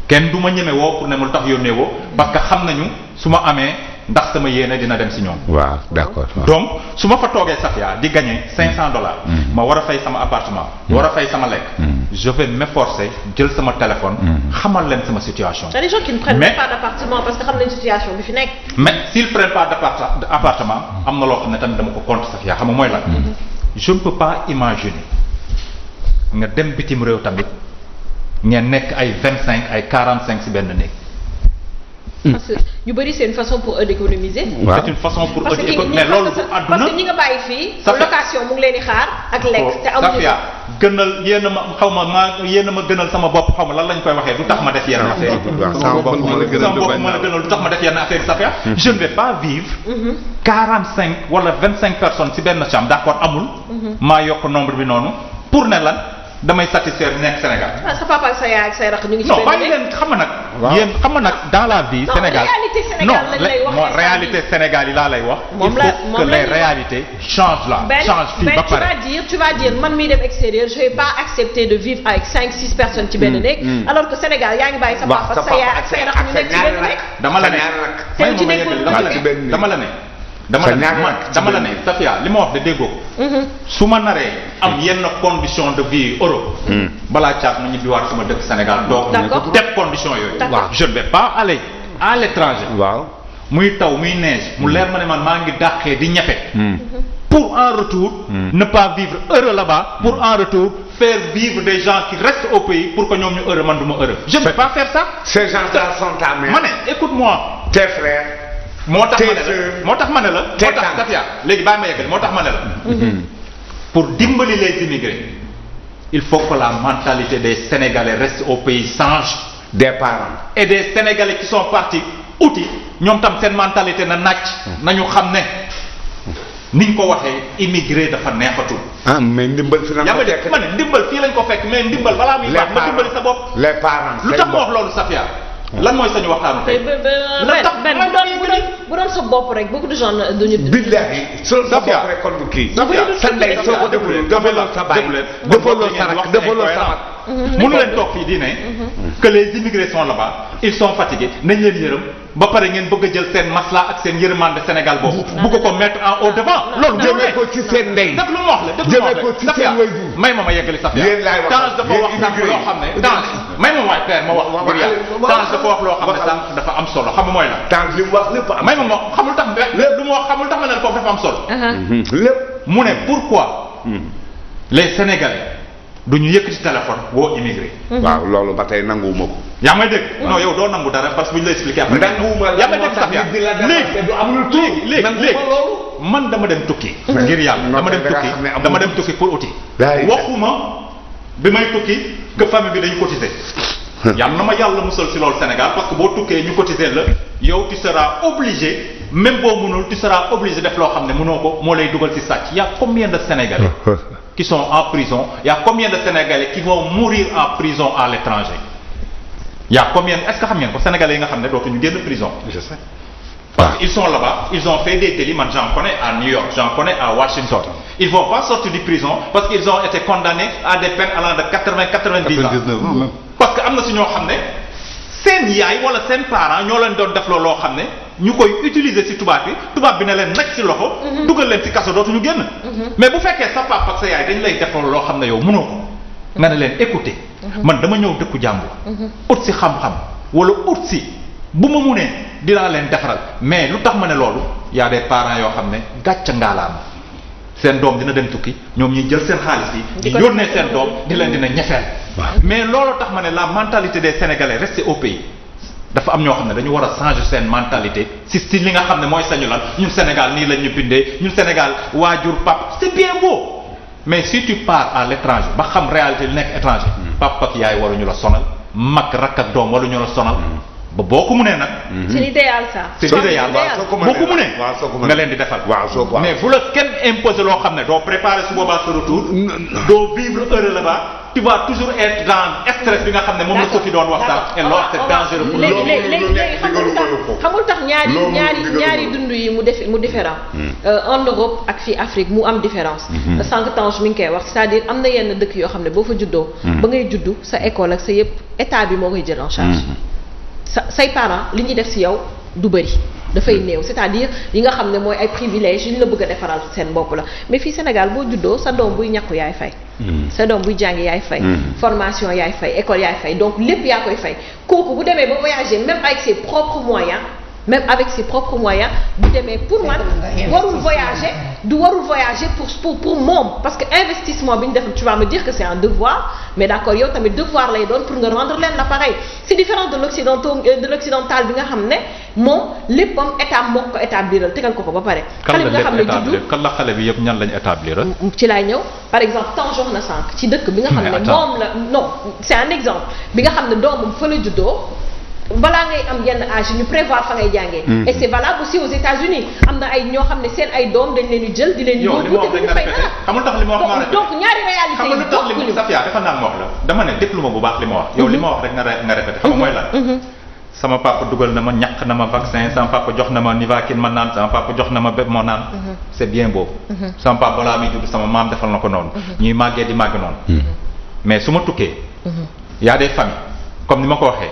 kenn du ma ñeme woo pour ne ma lu tax yónnee woo parce que xam nañu su ma amee ndax sama yéene dina dem si ñoom. waaw d'accord. donc su ma fa toogee Safia di gagner $500 ma war a fay sama appartement war a fay sama lekk je vais m'efforcer jël sama téléphone xamal leen sama situation. Il y a des gens qui ne prennent pas d'appartement parce que xam nañ situation bi fi nekk. mais s'ils prennent pas d'appartement am na loo xam ne tamit dama ko compte Safia xam nga mooy lan. je ne peux pas imaginer nga dem bitim réew tamit ngeen nekk ay 25 ay 45 si benn néeg. parce que ñu bëri c'est une façon pour eux d'économiser. c'est une façon pour eux d'économiser mais loolu du àdduna parce que ñi nga bàyyi fii. location mu ngi leen di xaar ak lekk te amuñu Safia gënal yéen a ma xaw ma yéen a ma gënal sama bopp xaw ma lan lañ koy waxee du tax ma def yenn affaire sama bopp ma la gënal du tax ma def yenn affaire Safia je ne vais pas vivre 45 wala 25 personnes si benn chambre d'accord amul maa yokk nombre bi noonu pour ne lan damay satisfaire nekk Sénégal. ah sa papa ak sa yaay ak say rakk ñu ngi ci non bàyyi leen xam nga nag. yéen xam nga nag dans la vie. Sénégal non réalité Sénégal yi laa lay wax. il faut que les réalités changent là. changent fii ba pare tu vas dire man mii dem extérieur je vais pas accepter de vivre avec 5-6 personnes ci benn néeg. alors que Sénégal yaa ngi bàyyi sa papa ak sa yaay ak say rakk ñu nekk ci benn néeg. dama la ne. dama la ne Safia li ma wax de déggoo ko su ma naree am yenn condition de vie Europe balaa caat ma ñibbiwaat sama dëkk Sénégal donc teg condition yooyu je ne vais pas aller à l'étranger waaw muy taw muy neige mu leer ma ne man maa ngi dàqee di ñefe pour en retour ne pas vivre heureux là-bas pour en retour faire vivre des gens qui restent au pays pour que ñoom ñu heureux man du ma heureux je ne vais pas faire ça ces gens-là sont ta mère ma ne écoute-moi tes frères moo tax ma ne la moo tax Safia léegi bàyyi ma yeggali moo tax ma ne la pour dimbali les immigrés il faut que la mentalité des Sénégalais reste au pays change des parents et des Sénégalais qui sont partis uti ñoom tam seen mentalité na nàcc nañu xam ne niñ ko waxee immigré dafa neexatul. mais ndimbal fi yaa ma dégg ma ne ndimbal fii lañ ko fekk mais ndimbal balaa muy baax nga dimbali sa bopp. les parents lu tax ma wax loolu Safia lan mooy sañu waxtaanu tey. bu doon sa bopp rek beaucoup de gens duñu. billahi soo sa bopp rek kon du kii. sa ndey soo ko deful defaloo sa baay defaloo sa rak defaloo sa mag. mënu leen toog fii di ne que les immigrés sont là-bas ils sont fatigués nañ leen yërëm ba pare ngeen bëgg a jël seen masla ak seen yërmande Sénégal boobu bëgg ko mettre en haut devant loolu jëmee ko ci seen ndey def lu mu wax la jëmee ko ci seen wayjur may ma yeggali Safia Tange dafa wax sànq loo xam ne Tange may ma waay père ma wax ngir yàlla Tange dafa wax loo xam ne sànq dafa am solo xam nga mooy la Tange li mu wax lépp am may ma xamul tax lu ma wax xamul tax ma ne foofu dafa am solo lépp mu ne pourquoi les Sénégalais duñu yëkkati téléphone woo immigré. waaw loolu ba tey nanguwuma ko. yaa may dégg. non yow doo nangu dara parce que bu ñu la expliqué après. nanguwuma yaa may dégg sax yaa léegi man dama dem tukki. ngir yàlla dama dem tukki pour uti. waxuma bi may tukki que famille bi dañu cotiser. yàlla na ma yàlla musal si loolu Sénégal parce que boo tukkee ñu cotiser la yow tu seras obligé même boo mënul tu seras obligé def loo xam ne mënoo ko moo lay dugal si sàcc y a combien de Sénégalais. qui sont en prison, il y a combien de Sénégalais qui vont mourir en prison à l'étranger? Il y a combien, est-ce que vous savez, les Sénégalais qui ont de prison? Je sais. Parce qu'ils sont là-bas, ils ont fait des délits, j'en connais à New York, j'en connais à Washington. Ils ne vont pas sortir de prison parce qu'ils ont été condamnés à des peines allant de 80-90 ans. Même. Parce que amna si ñoo xamné seen yaay wala seen parents ñoo leen doon def loo xam ne ñu koy utiliser ci tubaab bi ne leen nag ci loxo. dugal leen ci kaso dootuñu génn. mais bu fekkee sa papa ak sa yaay dañ lay def loo xam ne yow mënoo ko. nga ne leen écoutez. man dama ñëw dëkku jàmbur. ut si xam-xam wala ut si bu ma munee dinaa leen defaral mais lu tax ma ne loolu y a des parents yoo xam ne gàcce ngaalaam seen doom dina dem tukki ñoom ñuy jël seen xaalis bi. di yónnee seen doom di leen dina ñefeel. mais loolu tax ma ne la mentalité des Sénégalais rester au pays dafa am ñoo xam ne dañu war a changer seen mentalité si li nga xam ne mooy sañu lan ñun Sénégal nii lañ ñu bindee ñun Sénégal waajur pap c'est bien beau mais si tu pars à l'étranger ba xam réalité li nekk étranger papa ak yaay waruñu la sonal mag rakk ak doom waruñu la sonal ba boo ko mënee nag. c'est l'idéal ça. c'est l'idéal boo ko mënee nga leen di defal. mais bu la kenn imposer loo xam ne doo préparer su boobaa sa retour. doo vivre heureux là-bas. tu vas toujours être dans stress bi nga xam ne moom la Sophie doon wax sax et loolu c'est dangereux pour léegi xamul tax ñaari dund yi mu différent en Europe ak fii Afrique mu am différence sànq Tange mi ngi koy wax c'est-à-dire am na yenn dëkk yoo xam ne boo fa juddoo ba ngay juddu sa école ak sa yëpp état bi moo koy jël en charge say parents li ñuy def ci yow du bëri dafay néew c'est-à-dire yi nga xam ne mooy ay privilèges yu ñu la bëgg a defaral seen bopp la mais fii Sénégal boo juddoo sa doom buy ñàkku yaay fay sa doom buy jàngi yaay fay formation yaay fay école yaay fay donc lépp yaa koy fay kooku bu demee ba voyager même avec ses propres moyens bu demee pour man warul voyager pour moom parce que investissement bi ñu def tu vas me dire que c'est un devoir mais d'accord yow tamit devoir lay doon pour nga rendre leen l'appareil c'est différent de l'occidental bi nga xam ne moom léppam état moo ko établir tegal ko ba pare. xale bi nga xam ne juddu kan la xale bi yëpp ñan lañ établir. ci laay ñëw par exemple temps jox na sànq ci dëkk bi nga xam ne moom la non c'est un exemple bi nga xam ne doomam fa la juddoo. balaa ngay am yenn âge ñu prévoir fa ngay jàngee. et c'est valable aussi aux États-Unis am na ay ñoo xam ne seen ay doom dañ leen di jël di leen yóbbu te duñu fay dara. xamul tax li ma wax maa répété donc ñaari réalité yi bokkuñu. Safia dafa naan ma wax la dama ne déglu ma bu baax li ma wax. yow li ma wax rek nga répété xam nga mooy lan. sama papa dugal na ma ñàkk na ma vaccin sama papa jox na ma Nivaquine ma naan sama papa jox na ma bépp moo naan. c'est bien boobu. sama papa balaa muy judd sama maam defal na ko noonu. ñuy màggee di màgg noonu. mais su ma tukkee. y a des familles comme ni ma ko waxee.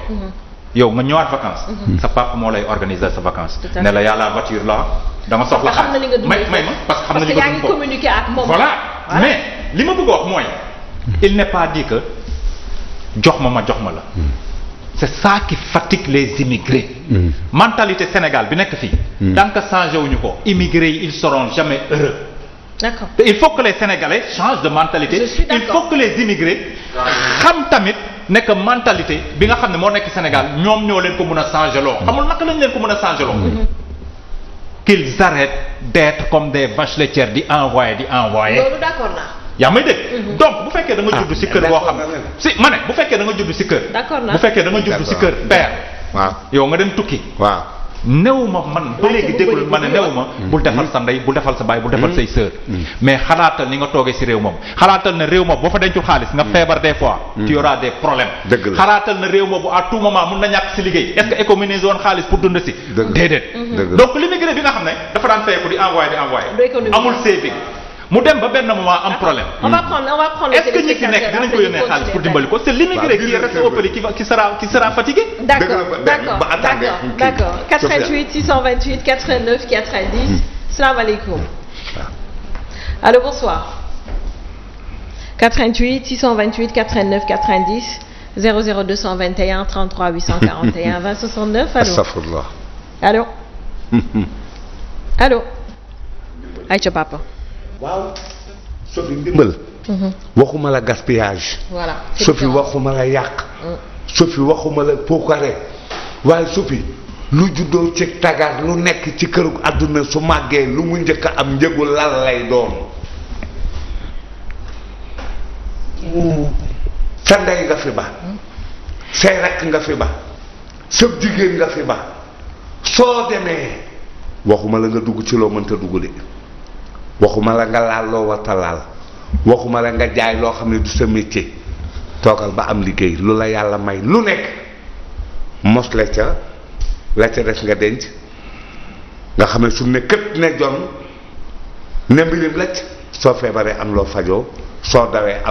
yow nga ñëwaat vacances. sa papa moo lay organiser sa vacances. ne la yàlla voiture là da nga soxla xam na li nga dund may ma parce que xam na li nga dund yaa ngi communiquer ak moom. voilà mais li ma bëgg a wax mooy. il n'est pas dit que jox ma la. c'est ça qui fatigue les immigrés. mentalité Sénégal bi nekk fii. tant que changé wuñu ko immigrés yi ils seront jamais heureux. D'accord. Il faut que les Sénégalais changent de mentalité. Je suis d'accord. Il faut que les immigrés xam tamit nekk mentalité bi nga xam ne moo nekk Sénégal ñoom ñoo leen ko mën a changer loo. xamul naka lañ leen ko mën a changer loo. Qu'ils arrêtent d'être comme des vaches laitières di envoyer. loolu d'accord naa. yaa may dégg. donc bu fekkee da nga judd ci kër boo xam si ma ne bu fekkee da nga judd ci kër. d'accord naa bu fekkee da nga judd ci kër père. waaw yow nga dem tukki. waaw. néew ma man ba léegi déggul ma ne néew ma bul defal sa ndey bul defal sa baay bul defal say sœur mais xalaatal ni nga toogee ci réew moom xalaatal na réew moom boo fa dencul xaalis nga feebar des fois tu auras des problèmes xalaatal na réew moom bu à tout moment mun na ñàkk ci liggéey est-ce que économiser woon xaalis pour dund ci déedéet donc l'immigré bi nga xam ne dafa daan fayeku di envoyer amul saving mu dem ba benn moment am problème. on va prendre est-ce que ñi fi nekk dinañ ko yónnee xaalis pour dimbali ko c'est l'immigré qui reste au pays qui sera fatigué. d'accord 88 628 89 90. salaamaaleykum. allô bonsoir. 88 628 89 90 00 221 33 841 20 69 allô. astafurlah. allô. allô. ayca papa. waaw Sophie ndimbal. waxuma la gaspillage. voilà Sophie waxuma la yàq. Sophie waxuma la puukare waaye Sophie lu juddoo ci tagar lu nekk ci këru àdduna su màggee lu mu njëkk a am njëgu lal lay doon. sa ndey nga fi ba. say rakk nga fi ba. sëb jigéen nga fi ba. soo demee. waxuma la nga dugg ci loo mënta dugg de. waxuma la nga laal loo warta laal waxuma la nga jaay loo xam ne du sa métier toogal ba am liggéey lu la yàlla may lu nekk mos la ca des nga denc nga xam ne su ne kët ne jon ne mbirim lacc soo feebaree am loo fajoo soo dawee